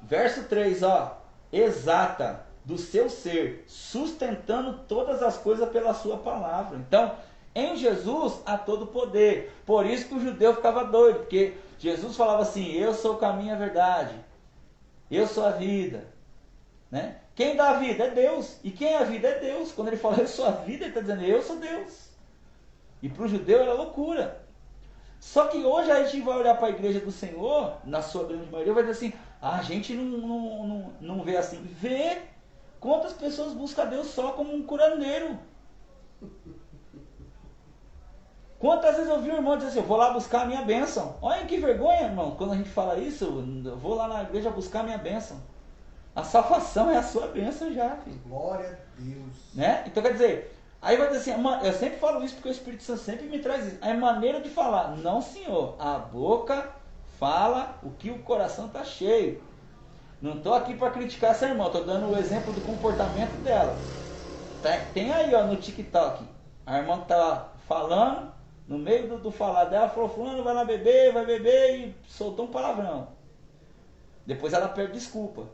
Verso 3, ó. Exata do seu ser, sustentando todas as coisas pela sua palavra. Então, em Jesus há todo poder. Por isso que o judeu ficava doido, porque Jesus falava assim, eu sou o caminho e a verdade. Eu sou a vida. Né? Quem dá a vida é Deus. E quem é a vida é Deus. Quando ele fala eu sou a vida, ele está dizendo eu sou Deus. E para o judeu era loucura. Só que hoje a gente vai olhar para a igreja do Senhor, na sua grande maioria, vai dizer assim, a gente não vê assim. Vê quantas pessoas buscam a Deus só como um curandeiro. Quantas vezes eu vi um irmão dizer assim, eu vou lá buscar a minha bênção. Olha que vergonha, irmão, quando a gente fala isso, eu vou lá na igreja buscar a minha bênção. A salvação é a sua bênção já, filho. Glória a Deus. Né? Então quer dizer, aí vai dizer assim, eu sempre falo isso porque o Espírito Santo sempre me traz isso. É maneira de falar, não senhor, a boca fala o que o coração está cheio. Não estou aqui para criticar essa irmã, estou dando o exemplo do comportamento dela. Tem aí ó, no TikTok, a irmã que estava falando, no meio do falar dela, falou, fulano vai lá beber, vai beber e soltou um palavrão. Depois ela pede desculpa.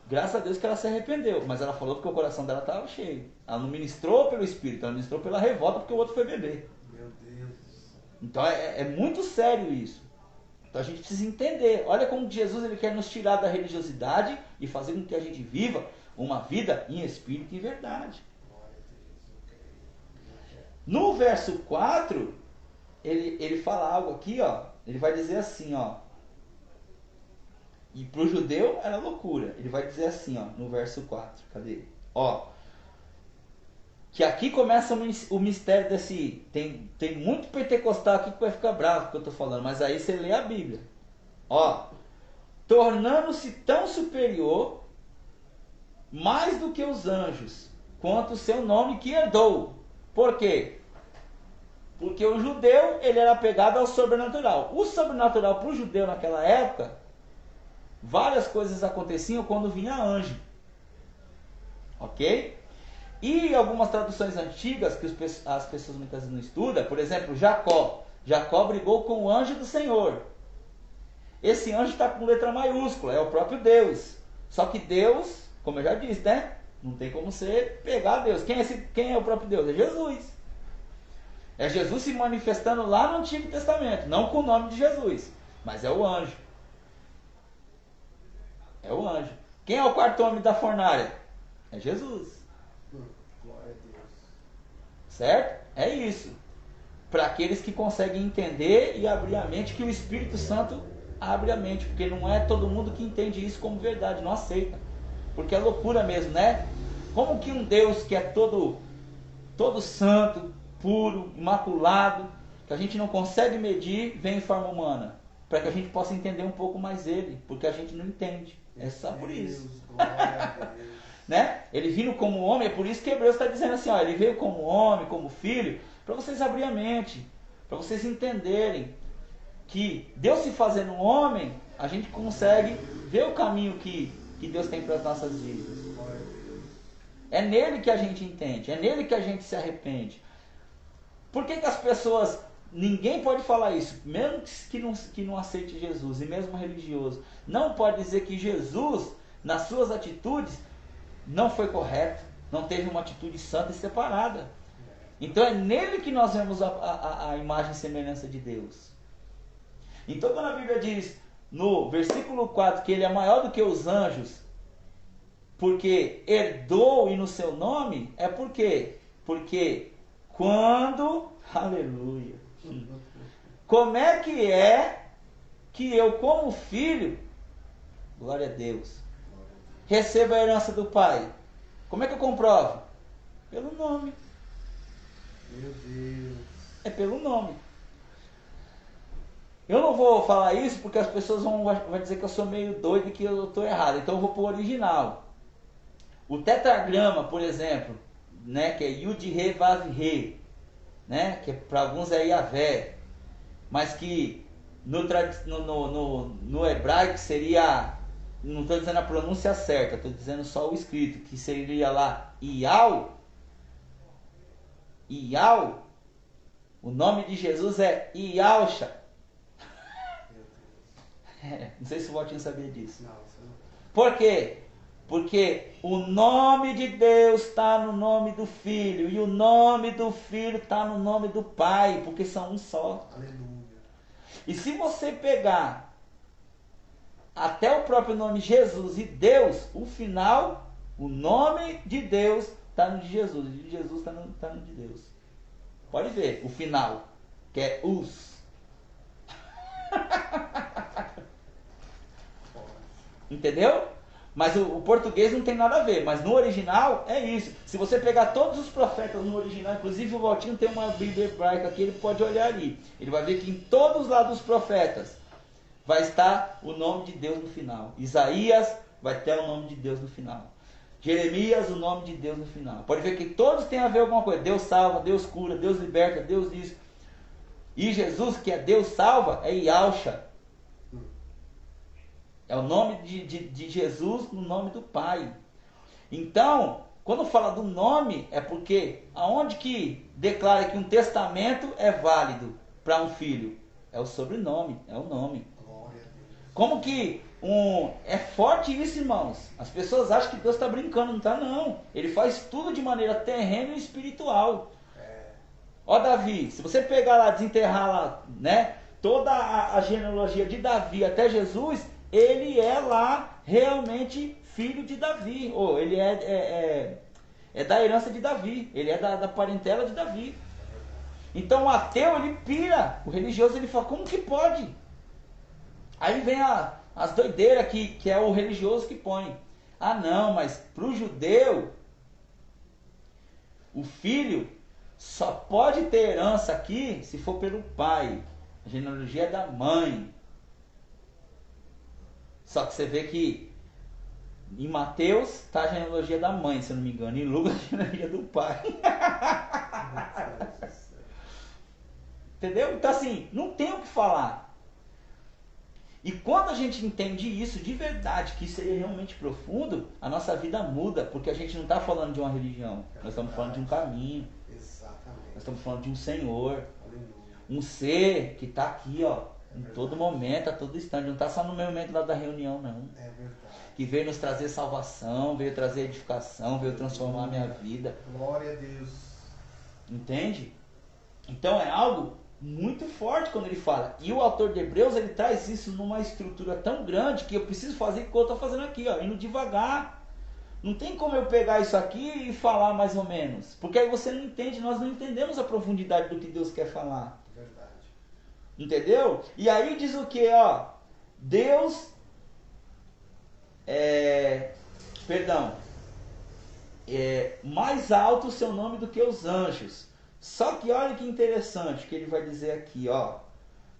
Graças a Deus que ela se arrependeu, mas ela falou porque o coração dela estava cheio. Ela não ministrou pelo Espírito, ela ministrou pela revolta porque o outro foi beber. Meu Deus. Então é muito sério isso. Então a gente precisa entender. Olha como Jesus ele quer nos tirar da religiosidade e fazer com que a gente viva uma vida em espírito e em verdade. No verso 4, ele fala algo aqui, ó. Ele vai dizer assim, ó. E para o judeu era loucura. Ele vai dizer assim, ó, no verso 4. Cadê? Ó. Que aqui começa o mistério desse... Tem muito pentecostal aqui que vai ficar bravo que eu estou falando. Mas aí você lê a Bíblia. Ó. Tornando-se tão superior, mais do que os anjos, quanto o seu nome que herdou. Por quê? Porque o judeu, ele era apegado ao sobrenatural. O sobrenatural para o judeu naquela época, várias coisas aconteciam quando vinha anjo. Ok? E algumas traduções antigas, que as pessoas muitas vezes não estudam, por exemplo, Jacó. Jacó brigou com o anjo do Senhor. Esse anjo está com letra maiúscula, é o próprio Deus. Só que Deus, como eu já disse, né? Não tem como você pegar Deus. Quem é o próprio Deus? É Jesus. É Jesus se manifestando lá no Antigo Testamento. Não com o nome de Jesus, mas é o anjo. É o anjo. Quem é o quarto homem da fornalha? É Jesus. Glória a Deus. Certo? É isso. Para aqueles que conseguem entender e abrir a mente, que o Espírito Santo abre a mente. Porque não é todo mundo que entende isso como verdade, não aceita. Porque é loucura mesmo, né? Como que um Deus que é todo santo, puro, imaculado, que a gente não consegue medir, vem em forma humana? Para que a gente possa entender um pouco mais ele. Porque a gente não entende. É só por isso. Glória a Deus. Né? Ele vindo como homem, é por isso que Hebreus está dizendo assim, ó, ele veio como homem, como filho, para vocês abrirem a mente, para vocês entenderem que Deus se fazendo um homem, a gente consegue ver o caminho que Deus tem para as nossas vidas. É nele que a gente entende, é nele que a gente se arrepende. Por que as pessoas, ninguém pode falar isso, mesmo que não aceite Jesus, e mesmo religioso, não pode dizer que Jesus, nas suas atitudes, não foi correto, não teve uma atitude santa e separada. Então é nele que nós vemos a imagem e semelhança de Deus. Então quando a Bíblia diz no versículo 4 que ele é maior do que os anjos, porque herdou e no seu nome, é por quê? Porque quando, aleluia, como é que eu como filho, glória a Deus, recebo a herança do Pai? Como é que eu comprovo? Pelo nome. Meu Deus. É pelo nome. Eu não vou falar isso porque as pessoas vão dizer que eu sou meio doido e que eu estou errado. Então eu vou para o original. O tetragrama, por exemplo, né, que é Yud Re Vav Re, né, que para alguns é Yahvé, mas que no hebraico seria, não estou dizendo a pronúncia certa, estou dizendo só o escrito, que seria lá Ial. Ial, o nome de Jesus é Ialcha. Não sei se o Valtinho sabia disso. Não, isso não. Por quê? Porque o nome de Deus está no nome do Filho, e o nome do Filho está no nome do Pai, porque são um só. Aleluia. E se você pegar até o próprio nome Jesus e Deus, o final, o nome de Deus está no de Jesus, e de Jesus está no de Deus. Pode ver, o final, que é os. Entendeu? Mas o português não tem nada a ver, mas no original é isso. Se você pegar todos os profetas no original, inclusive o Valtinho tem uma Bíblia hebraica aqui, ele pode olhar ali. Ele vai ver que em todos lá dos profetas vai estar o nome de Deus no final. Isaías vai ter o nome de Deus no final. Jeremias, o nome de Deus no final. Pode ver que todos têm a ver com alguma coisa. Deus salva, Deus cura, Deus liberta, Deus isso. E Jesus, que é Deus salva, é Yahshua. É o nome de Jesus no nome do Pai. Então, quando fala do nome, é porque aonde que declara que um testamento é válido para um filho? É o sobrenome, é o nome. Glória a Deus. Como que é forte isso, irmãos? As pessoas acham que Deus está brincando, não está não. Ele faz tudo de maneira terrena e espiritual. Ó Davi, se você pegar lá, desenterrar lá, né, toda a genealogia de Davi até Jesus, ele é lá realmente filho de Davi, ou ele é da herança de Davi, ele é da parentela de Davi. Então o ateu, ele pira, o religioso, ele fala, como que pode? Aí vem as doideiras que é o religioso que põe. Ah não, mas para o judeu, o filho só pode ter herança aqui se for pelo pai. A genealogia é da mãe. Só que você vê que em Mateus está a genealogia da mãe, se eu não me engano. Em Lucas a genealogia do pai. Entendeu? Então assim, não tem o que falar. E quando a gente entende isso de verdade, que isso é realmente profundo, a nossa vida muda, porque a gente não está falando de uma religião, nós estamos falando de um caminho. Exatamente. Nós estamos falando de um Senhor, Aleluia. um ser que está aqui, ó, em todo momento, a todo instante. Não está só no momento lá da reunião, não. É verdade. Que veio nos trazer salvação, veio trazer edificação, veio transformar a minha vida. Glória a Deus. Entende? Então é algo muito forte quando ele fala. E o autor de Hebreus, ele traz isso numa estrutura tão grande que eu preciso fazer o que eu estou fazendo aqui, ó, indo devagar. Não tem como eu pegar isso aqui e falar mais ou menos. Porque aí você não entende, nós não entendemos a profundidade do que Deus quer falar. Verdade. Entendeu? E aí diz o que, ó? Deus mais alto o seu nome do que os anjos. Só que olha que interessante que ele vai dizer aqui, ó.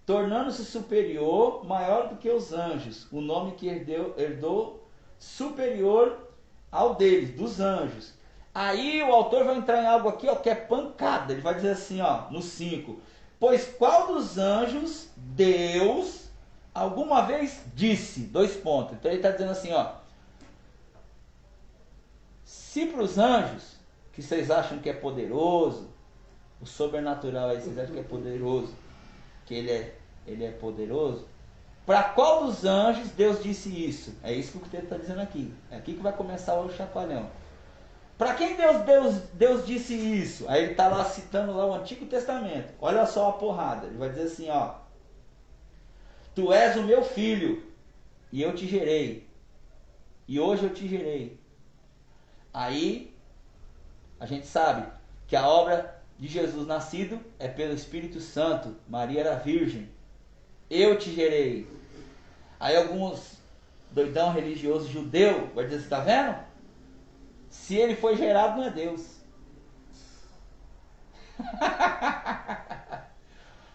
Tornando-se superior, maior do que os anjos. O nome que herdou superior ao deles, dos anjos. Aí o autor vai entrar em algo aqui, ó, que é pancada. Ele vai dizer assim, ó, no 5. Pois qual dos anjos Deus alguma vez disse? 2 pontos. Então ele está dizendo assim, ó. Se para os anjos, que vocês acham que é poderoso, o sobrenatural aí vocês acham que é poderoso, que ele é poderoso, para qual dos anjos Deus disse isso? É isso que o texto está dizendo aqui. É aqui que vai começar o chacoalhão. Para quem Deus disse isso? Aí ele está lá citando lá o Antigo Testamento. Olha só a porrada. Ele vai dizer assim, ó. Tu és o meu filho, e eu te gerei. E hoje eu te gerei. Aí, a gente sabe que a obra de Jesus nascido é pelo Espírito Santo. Maria era virgem. Eu te gerei. Aí alguns doidão religioso judeu vai dizer, você está vendo? Se ele foi gerado, não é Deus.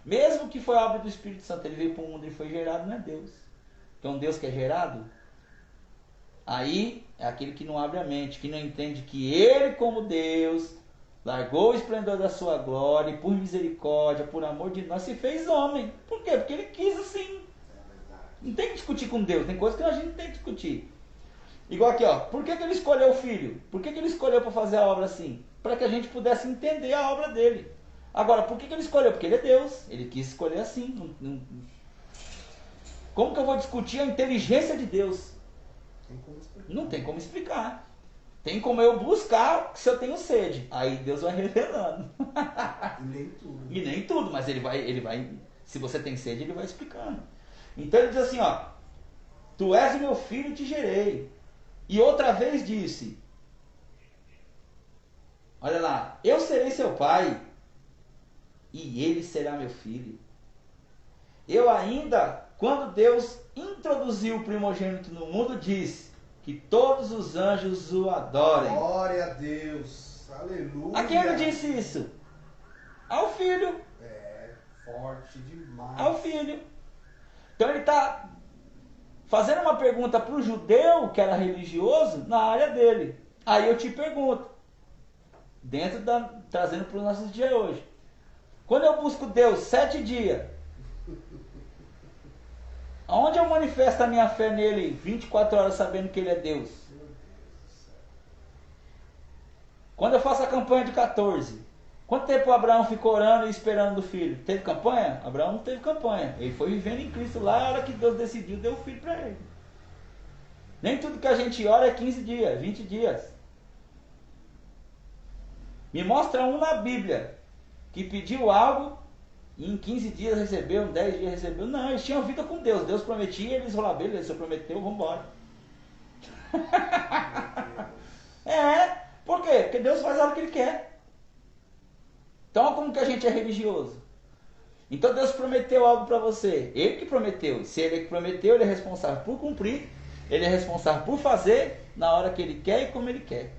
Mesmo que foi a obra do Espírito Santo, ele veio para o mundo e foi gerado, não é Deus. Então Deus que é gerado, aí é aquele que não abre a mente, que não entende que ele como Deus largou o esplendor da sua glória e por misericórdia, por amor de nós, se fez homem. Por quê? Porque ele quis assim. É verdade. Não tem que discutir com Deus, tem coisas que a gente não tem que discutir. Igual aqui, ó. Por que ele escolheu o filho? Por que ele escolheu para fazer a obra assim? Para que a gente pudesse entender a obra dele. Agora, por que ele escolheu? Porque ele é Deus. Ele quis escolher assim. Como que eu vou discutir a inteligência de Deus? Tem como explicar. Não tem como explicar. Tem como eu buscar se eu tenho sede. Aí Deus vai revelando. E nem tudo. E nem tudo, mas ele vai, se você tem sede, ele vai explicando. Então ele diz assim, ó, tu és o meu filho, te gerei. E outra vez disse, olha lá, eu serei seu pai e ele será meu filho. Eu ainda, quando Deus introduziu o primogênito no mundo, disse que todos os anjos o adorem. Glória a Deus. Aleluia. A quem ele disse isso? Ao filho. É, forte demais. Ao filho. Então ele está fazendo uma pergunta para o judeu, que era religioso, na área dele. Aí eu te pergunto, trazendo para os nossos dias hoje. Quando eu busco Deus 7 dias, aonde eu manifesto a minha fé nele 24 horas sabendo que ele é Deus? Meu Deus do céu. Quando eu faço a campanha de 14, quanto tempo o Abraão ficou orando e esperando do filho? Teve campanha? Abraão não teve campanha. Ele foi vivendo em Cristo lá, a hora que Deus decidiu, deu o filho para ele. Nem tudo que a gente ora é 15 dias, 20 dias. Me mostra um na Bíblia que pediu algo e em 15 dias recebeu, em 10 dias recebeu. Não, eles tinham vida com Deus. Deus prometia, eles falaram, beleza, você prometeu, vamos embora. Por quê? Porque Deus faz algo que Ele quer. Então, como que a gente é religioso? Então, Deus prometeu algo para você. Ele que prometeu. Se Ele que prometeu, Ele é responsável por cumprir. Ele é responsável por fazer na hora que Ele quer e como Ele quer.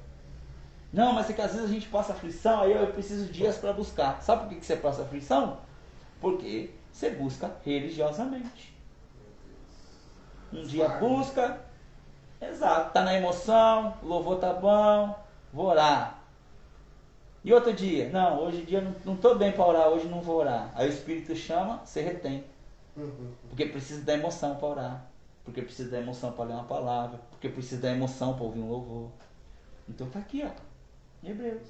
Não, mas é que às vezes a gente passa aflição, aí eu preciso de dias para buscar. Sabe por que você passa aflição? Porque você busca religiosamente. Um dia busca, exato, está na emoção, o louvor tá bom, vou orar. E outro dia, não, hoje em dia não estou bem para orar, hoje não vou orar. Aí o Espírito chama, você retém. Porque precisa da emoção para orar. Porque precisa da emoção para ler uma palavra. Porque precisa da emoção para ouvir um louvor. Então está aqui, ó, Hebreus.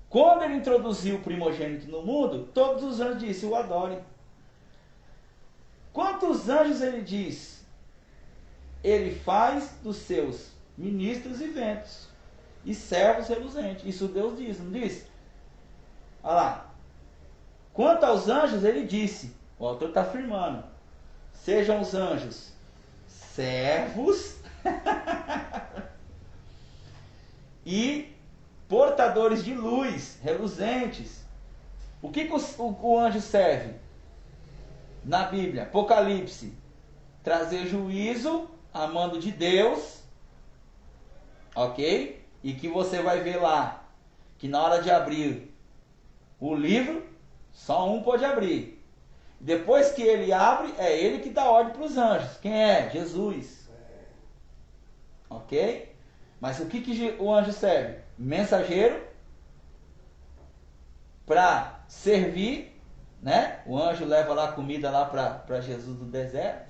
Quando ele introduziu o primogênito no mundo, todos os anjos disseram, o adorem. Quantos anjos ele diz? Ele faz dos seus ministros e ventos e servos reluzentes. Isso Deus diz, não diz? Olha lá. Quanto aos anjos, ele disse, o autor está afirmando, sejam os anjos servos e portadores de luz, reluzentes. O que o anjo serve? Na Bíblia, Apocalipse, trazer juízo a mando de Deus, ok? E que você vai ver lá, que na hora de abrir o livro, só um pode abrir. Depois que ele abre, é ele que dá ordem para os anjos. Quem é? Jesus. Ok? Mas o que o anjo serve? Mensageiro para servir, né? O anjo leva lá comida lá para Jesus do deserto.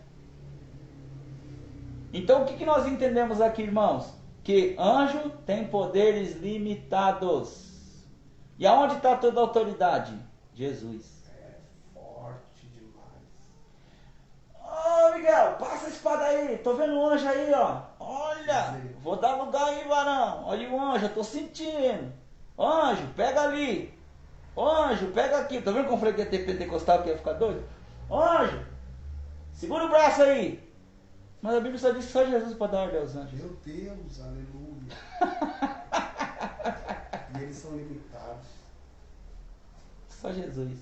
Então o que nós entendemos aqui, irmãos? Que anjo tem poderes limitados. E aonde está toda a autoridade? Jesus. É forte demais. Ô Miguel, passa a espada aí. Tô vendo um anjo aí, ó. Olha, vou dar lugar aí, varão. Olha o anjo, eu tô sentindo. Anjo, pega ali. Anjo, pega aqui. Tá vendo como eu falei que ia ter pentecostal que ia ficar doido? Anjo, segura o braço aí. Mas a Bíblia só diz que só Jesus pode dar ordem aos anjos. Meu Deus, aleluia. E eles são limitados. Só Jesus. Meu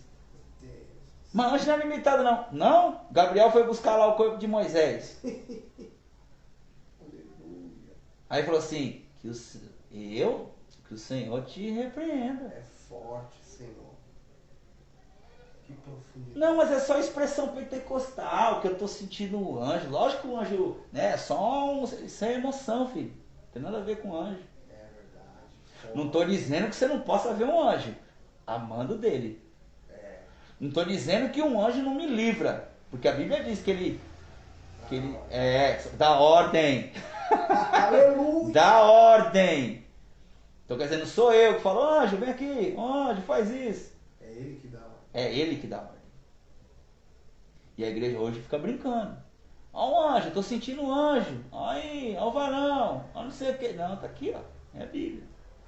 Deus. Mas anjo não é limitado não. Não? Gabriel foi buscar lá o corpo de Moisés. Aleluia. Aí falou assim, que o Senhor te repreenda. É forte, Senhor. Que profundidade. Não, mas é só expressão pentecostal, que eu estou sentindo o anjo. Lógico que o anjo, né, é só isso é emoção, filho. Não tem nada a ver com anjo. É verdade. Não estou dizendo que você não possa ver um anjo, amando dele. Não estou dizendo que um anjo não me livra, porque a Bíblia diz que ele dá ordem. Aleluia! Dá ordem. Então quer dizer, não sou eu que falo, anjo, vem aqui, anjo, faz isso. É ele que dá ordem. É ele que dá ordem. E a igreja hoje fica brincando. Ó o anjo, estou sentindo um anjo. Aí, ó o varão, ó não sei o que. Não, tá aqui, ó. É a Bíblia.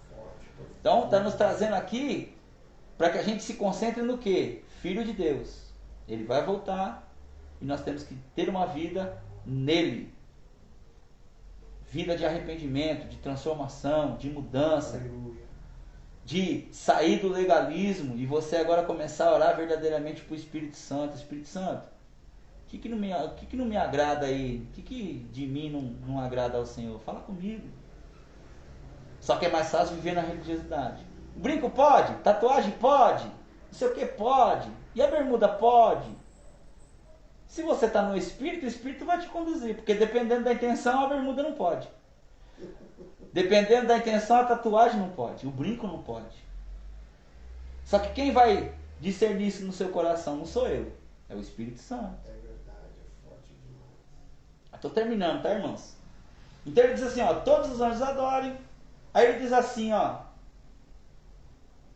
Forte. Então está nos trazendo aqui para que a gente se concentre no quê? Filho de Deus. Ele vai voltar e nós temos que ter uma vida nele. Vida de arrependimento, de transformação, de mudança, Aleluia. de sair do legalismo e você agora começar a orar verdadeiramente para o Espírito Santo. Espírito Santo, o que não me agrada aí? O que de mim não agrada ao Senhor? Fala comigo. Só que é mais fácil viver na religiosidade. O brinco pode? Tatuagem pode? Não sei o que pode? E a bermuda pode? Se você está no Espírito, o Espírito vai te conduzir. Porque dependendo da intenção, a bermuda não pode. Dependendo da intenção, a tatuagem não pode. O brinco não pode. Só que quem vai discernir isso no seu coração não sou eu. É o Espírito Santo. É verdade, é forte demais. Estou terminando, tá, irmãos? Então ele diz assim, ó, todos os anjos adorem. Aí ele diz assim, ó,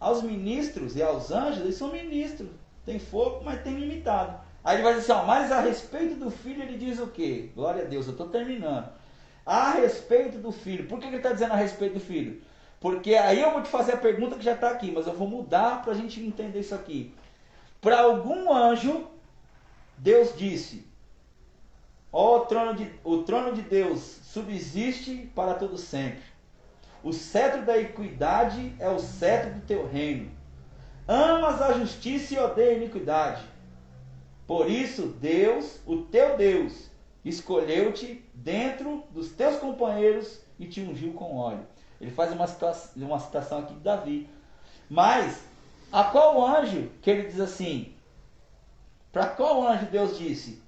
aos ministros e aos anjos, eles são ministros. Tem fogo, mas tem limitado. Aí ele vai dizer assim, ó, mas a respeito do filho ele diz o quê? Glória a Deus, eu estou terminando. A respeito do filho. Por que ele está dizendo a respeito do filho? Porque aí eu vou te fazer a pergunta que já está aqui, mas eu vou mudar para a gente entender isso aqui. Para algum anjo, Deus disse, ó, o trono de Deus subsiste para todo sempre. O cetro da equidade é o cetro do teu reino. Amas a justiça e odeias a iniquidade. Por isso, Deus, o teu Deus, escolheu-te dentro dos teus companheiros e te ungiu com óleo. Ele faz uma citação aqui de Davi. Mas, a qual anjo que ele diz assim? Para qual anjo Deus disse?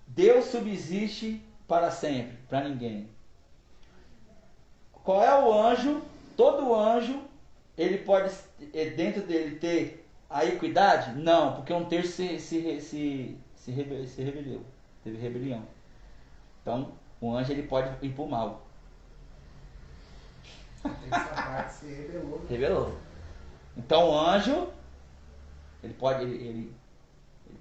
Deus subsiste para sempre, para ninguém. Qual é o anjo? Todo anjo, ele pode dentro dele ter a equidade? Não, porque um terço se rebelou. Teve rebelião. Então, o anjo ele pode ir para o mal. Essa parte se rebelou. Rebelou. Então, o anjo, ele pode ir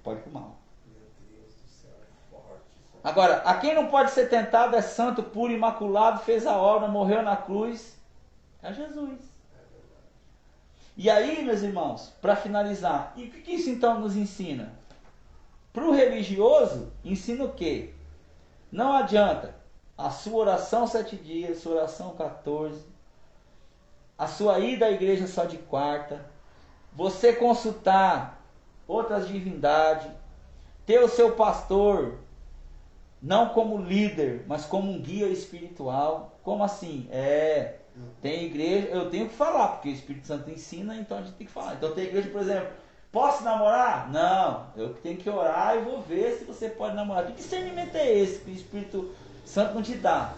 para o mal. Meu Deus do céu, é forte. Isso. Agora, a quem não pode ser tentado é santo, puro, imaculado, fez a obra, morreu na cruz. É Jesus. E aí, meus irmãos, para finalizar, e o que isso então nos ensina? Para o religioso, ensina o quê? Não adianta a sua oração 7 dias, sua oração 14, a sua ida à igreja só de quarta, você consultar outras divindades, ter o seu pastor não como líder, mas como um guia espiritual. Como assim? Tem igreja, eu tenho que falar, porque o Espírito Santo ensina, então a gente tem que falar. Então tem igreja, por exemplo, posso namorar? Não, eu tenho que orar e vou ver se você pode namorar. Que discernimento é esse que o Espírito Santo não te dá?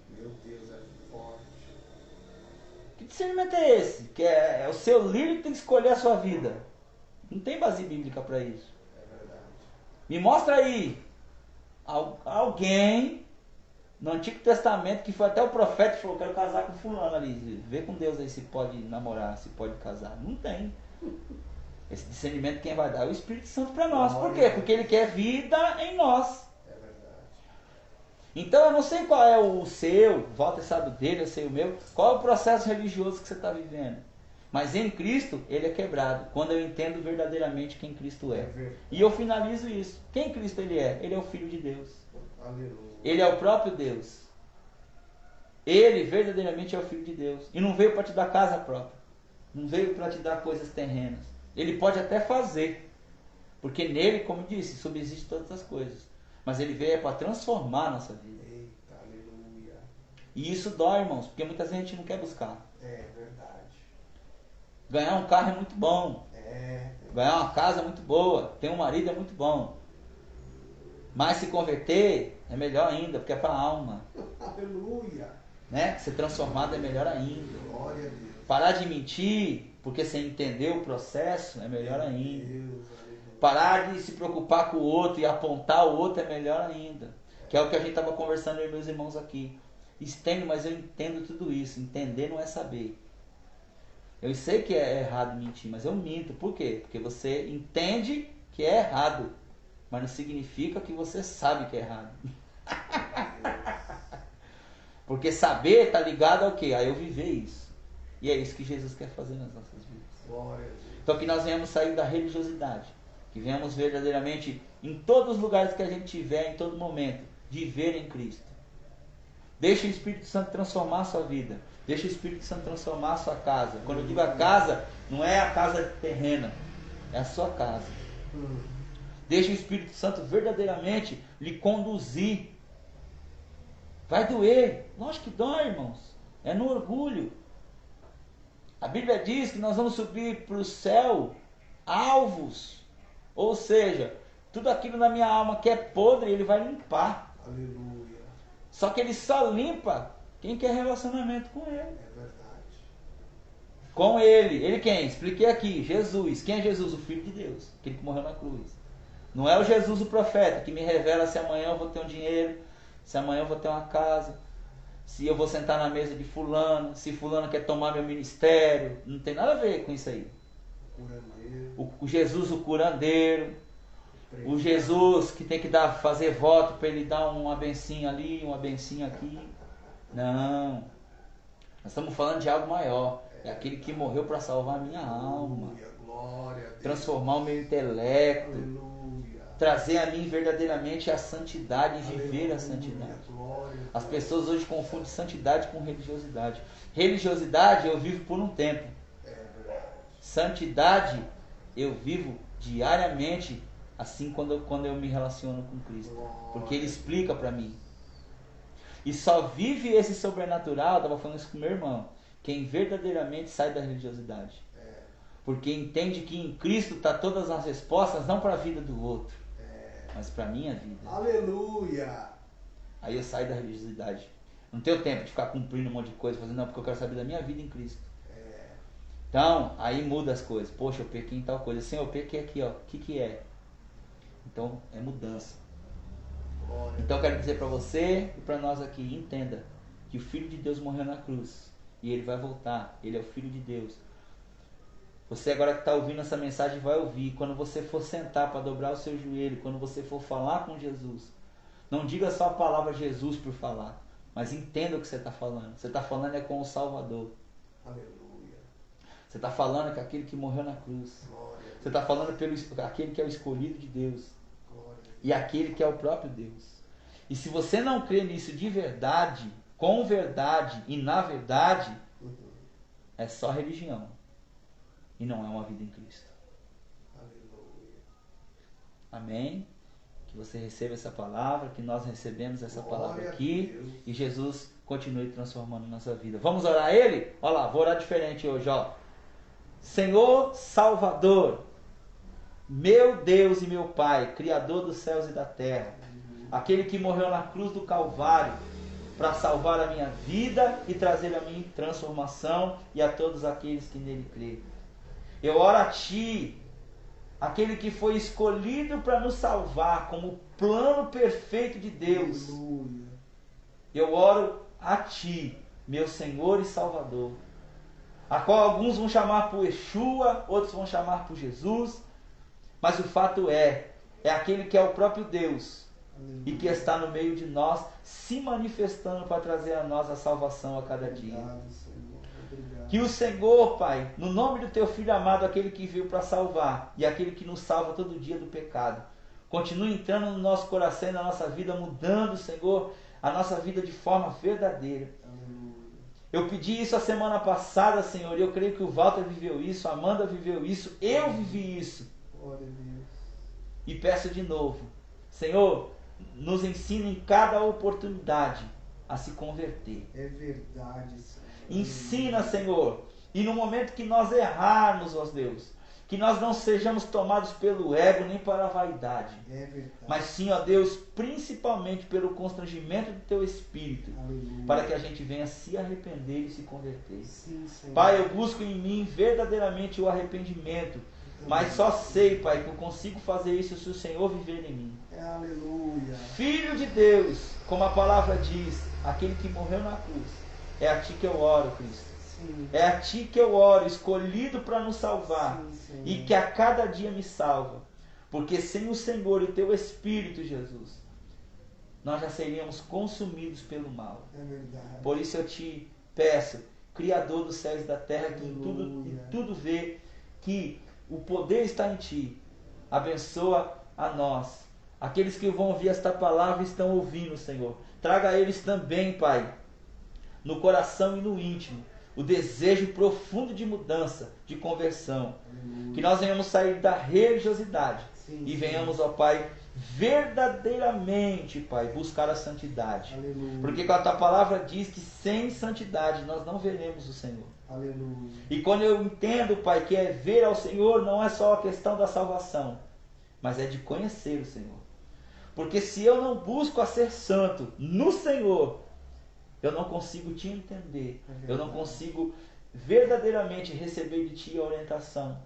Meu Deus, é forte. Que discernimento é esse? Que é o seu líder que tem que escolher a sua vida. Não tem base bíblica para isso. É verdade. Me mostra aí alguém no Antigo Testamento que foi até o profeta e falou, quero casar com fulano ali. Vê com Deus aí se pode namorar, se pode casar. Não tem. Esse discernimento quem vai dar é o Espírito Santo para nós. Por quê? Porque ele quer vida em nós. É verdade. Então eu não sei qual é o seu, Walter sabe dele, eu sei o meu, qual é o processo religioso que você está vivendo. Mas em Cristo ele é quebrado, quando eu entendo verdadeiramente quem Cristo é. E eu finalizo isso. Quem Cristo ele é? Ele é o Filho de Deus. Aleluia. Ele é o próprio Deus. Ele verdadeiramente é o Filho de Deus. E não veio para te dar casa própria. Não veio para te dar coisas terrenas. Ele pode até fazer. Porque nele, como disse, subsiste todas as coisas. Mas ele veio para transformar a nossa vida. Eita, aleluia. E isso dói, irmãos, porque muitas vezes a gente não quer buscar. É verdade. Ganhar um carro é muito bom. É. Ganhar uma casa é muito boa. Ter um marido é muito bom. Mas se converter é melhor ainda, porque é para a alma. Aleluia. né? Ser transformado é melhor ainda. Glória a Deus. Parar de mentir, porque você entendeu o processo, é melhor ainda. Deus, Parar de se preocupar com o outro e apontar o outro é melhor ainda. Que é o que a gente estava conversando, eu e meus irmãos aqui. Estendo, mas eu entendo tudo isso. Entender não é saber. Eu sei que é errado mentir, mas eu minto. Por quê? Porque você entende que é errado, mas não significa que você sabe que é errado. Porque saber está ligado ao quê? A eu viver isso. E é isso que Jesus quer fazer nas nossas vidas. Glória a Deus. Então que nós venhamos sair da religiosidade. Que venhamos verdadeiramente, em todos os lugares que a gente tiver, em todo momento, viver em Cristo. Deixa o Espírito Santo transformar a sua vida. Deixa o Espírito Santo transformar a sua casa. Quando eu digo a casa, não é a casa terrena. É a sua casa. Deixa o Espírito Santo verdadeiramente lhe conduzir. Vai doer. Lógico que dói, irmãos. É no orgulho. A Bíblia diz que nós vamos subir para o céu alvos. Ou seja, tudo aquilo na minha alma que é podre, Ele vai limpar. Aleluia. Só que Ele só limpa quem quer relacionamento com Ele. É verdade. Com Ele. Ele quem? Expliquei aqui. Jesus. Quem é Jesus? O Filho de Deus. Aquele que morreu na cruz. Não é o Jesus o profeta que me revela se amanhã eu vou ter um dinheiro, se amanhã eu vou ter uma casa, se eu vou sentar na mesa de fulano, se fulano quer tomar meu ministério. Não tem nada a ver com isso aí. Curandeiro. O Jesus o curandeiro. O Jesus que tem que fazer voto para ele dar uma bencinha ali, uma bencinha aqui. Não. Nós estamos falando de algo maior. É aquele que morreu para salvar a minha alma. Glória a Deus. Transformar o meu intelecto. Aleluia. Trazer a mim verdadeiramente a santidade e viver Aleluia. a santidade. Glória a As Deus. pessoas hoje confundem santidade com religiosidade. Religiosidade eu vivo por um tempo. É verdade. Santidade eu vivo diariamente, assim quando eu me relaciono com Cristo. Porque Ele explica para mim. E só vive esse sobrenatural, eu estava falando isso com meu irmão, quem verdadeiramente sai da religiosidade. Porque entende que em Cristo está todas as respostas, não para a vida do outro, mas para a minha vida. Aleluia. Aí eu saio da religiosidade. Não tenho tempo de ficar cumprindo um monte de coisa, fazendo não, porque eu quero saber da minha vida em Cristo. Então, aí muda as coisas. Poxa, eu pequei em tal coisa. Senhor, eu pequei aqui, ó. O que é? Então, é mudança. Então, eu quero dizer para você e para nós aqui, entenda que o Filho de Deus morreu na cruz. E Ele vai voltar. Ele é o Filho de Deus. Você agora que está ouvindo essa mensagem vai ouvir. Quando você for sentar para dobrar o seu joelho, quando você for falar com Jesus, não diga só a palavra Jesus por falar, mas entenda o que você está falando. Você está falando é com o Salvador. Aleluia. Você está falando com aquele que morreu na cruz. Você está falando pelo aquele que é o escolhido de Deus. E aquele que é o próprio Deus. E se você não crê nisso de verdade, com verdade e na verdade, é só religião. E não é uma vida em Cristo. Aleluia. Amém? Que você receba essa palavra, que nós recebemos essa palavra Glória aqui. E Jesus continue transformando nossa vida. Vamos orar a Ele? Olha lá, vou orar diferente hoje, ó. Senhor Salvador, meu Deus e meu Pai, Criador dos céus e da terra, aquele que morreu na cruz do Calvário para salvar a minha vida e trazer a mim transformação e a todos aqueles que nele creem. Eu oro a Ti, aquele que foi escolhido para nos salvar como plano perfeito de Deus. Aleluia. Eu oro a Ti, meu Senhor e Salvador, a qual alguns vão chamar por Yeshua, outros vão chamar por Jesus, mas o fato é aquele que é o próprio Deus e que está no meio de nós, se manifestando para trazer a nós a salvação a cada dia. Obrigado, Senhor. Obrigado. Que o Senhor, Pai, no nome do Teu Filho amado, aquele que veio para salvar e aquele que nos salva todo dia do pecado, continue entrando no nosso coração e na nossa vida, mudando, Senhor, a nossa vida de forma verdadeira. Aleluia. Eu pedi isso a semana passada, Senhor, e eu creio que o Walter viveu isso, a Amanda viveu isso, eu vivi isso. Glória a Deus. E peço de novo, Senhor, nos ensina em cada oportunidade a se converter. É verdade, Senhor. Ensina, Senhor, e no momento que nós errarmos, ó Deus, que nós não sejamos tomados pelo ego nem para a vaidade. É verdade. Mas sim, ó Deus, principalmente pelo constrangimento do Teu Espírito, Aleluia. para que a gente venha se arrepender e se converter. Sim, Senhor. Pai, eu busco em mim verdadeiramente o arrependimento, mas só sei, Pai, que eu consigo fazer isso se o Senhor viver em mim. Aleluia. Filho de Deus, como a palavra diz, aquele que morreu na cruz, é a Ti que eu oro, Cristo. Sim. É a Ti que eu oro, escolhido para nos salvar, Sim, Senhor. e que a cada dia me salva. Porque sem o Senhor e o Teu Espírito, Jesus, nós já seríamos consumidos pelo mal. É verdade. Por isso eu te peço, Criador dos céus e da terra, que em Aleluia. tudo vê que o poder está em Ti. Abençoa a nós. Aqueles que vão ouvir esta palavra estão ouvindo, Senhor. Traga a eles também, Pai, no coração e no íntimo, o desejo profundo de mudança, de conversão. Aleluia. Que nós venhamos sair da religiosidade Sim, e sim. venhamos, ó Pai, verdadeiramente, Pai, buscar a santidade. Aleluia. Porque a Tua palavra diz que sem santidade nós não veremos o Senhor. Aleluia. E quando eu entendo, Pai, que é ver ao Senhor, não é só a questão da salvação, mas é de conhecer o Senhor. Porque se eu não busco a ser santo no Senhor, eu não consigo Te entender. É Eu não verdade. consigo verdadeiramente receber de Ti a orientação.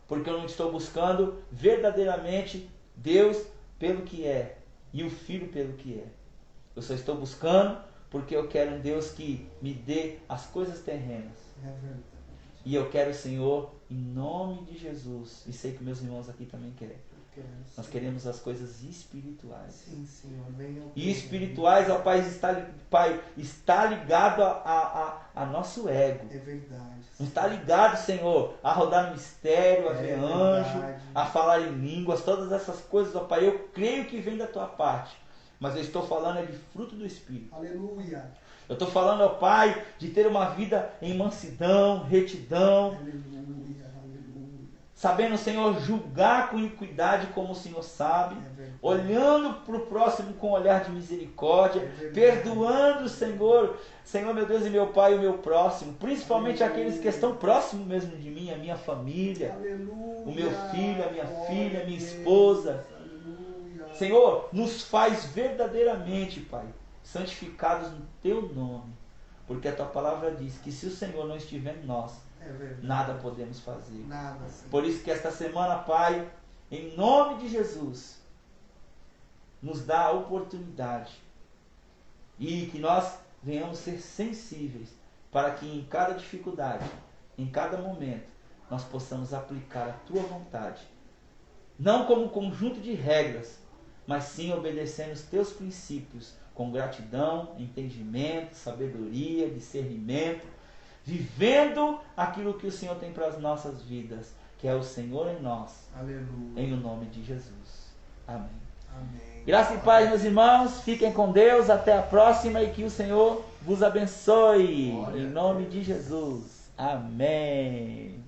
Porque eu não estou buscando verdadeiramente Deus pelo que é e o Filho pelo que é. Eu só estou buscando porque eu quero um Deus que me dê as coisas terrenas. É verdade. E eu quero o Senhor em nome de Jesus. E sei que meus irmãos aqui também querem. Eu quero, Nós Senhor. queremos as coisas espirituais. Sim, Senhor. Venha ao E teu espirituais, ó Pai, está ligado a nosso ego. reino. É verdade. Não está ligado, Senhor, a rodar no mistério, a É ver verdade. anjo, a falar em línguas, todas essas coisas, ó Pai, eu creio que vem da Tua parte. Mas eu estou falando de fruto do Espírito. Aleluia. Eu estou falando, ó Pai, de ter uma vida em mansidão, retidão, Aleluia. Aleluia. sabendo, Senhor, julgar com iniquidade como o Senhor sabe, É verdade. olhando para o próximo com um olhar de misericórdia, É verdade. perdoando, Senhor, meu Deus e meu Pai, o meu próximo, principalmente Aleluia. aqueles que estão próximos mesmo de mim, a minha família, Aleluia. o meu filho, a minha Glória filha, a a minha Deus. esposa. Aleluia. Senhor, nos faz verdadeiramente, Pai, santificados no Teu nome, porque a Tua palavra diz que se o Senhor não estiver em nós, É verdade. nada podemos fazer. Nada, Senhor. Por isso que esta semana, Pai, em nome de Jesus, nos dá a oportunidade e que nós venhamos ser sensíveis para que em cada dificuldade, em cada momento, nós possamos aplicar a Tua vontade. Não como um conjunto de regras, mas sim obedecendo os Teus princípios, com gratidão, entendimento, sabedoria, discernimento, vivendo aquilo que o Senhor tem para as nossas vidas, que é o Senhor em nós, Aleluia. em o nome de Jesus. Amém. Amém. Graça e paz, meus irmãos. Fiquem com Deus. Até a próxima e que o Senhor vos abençoe. Glória Em a nome Deus. de Jesus. Amém.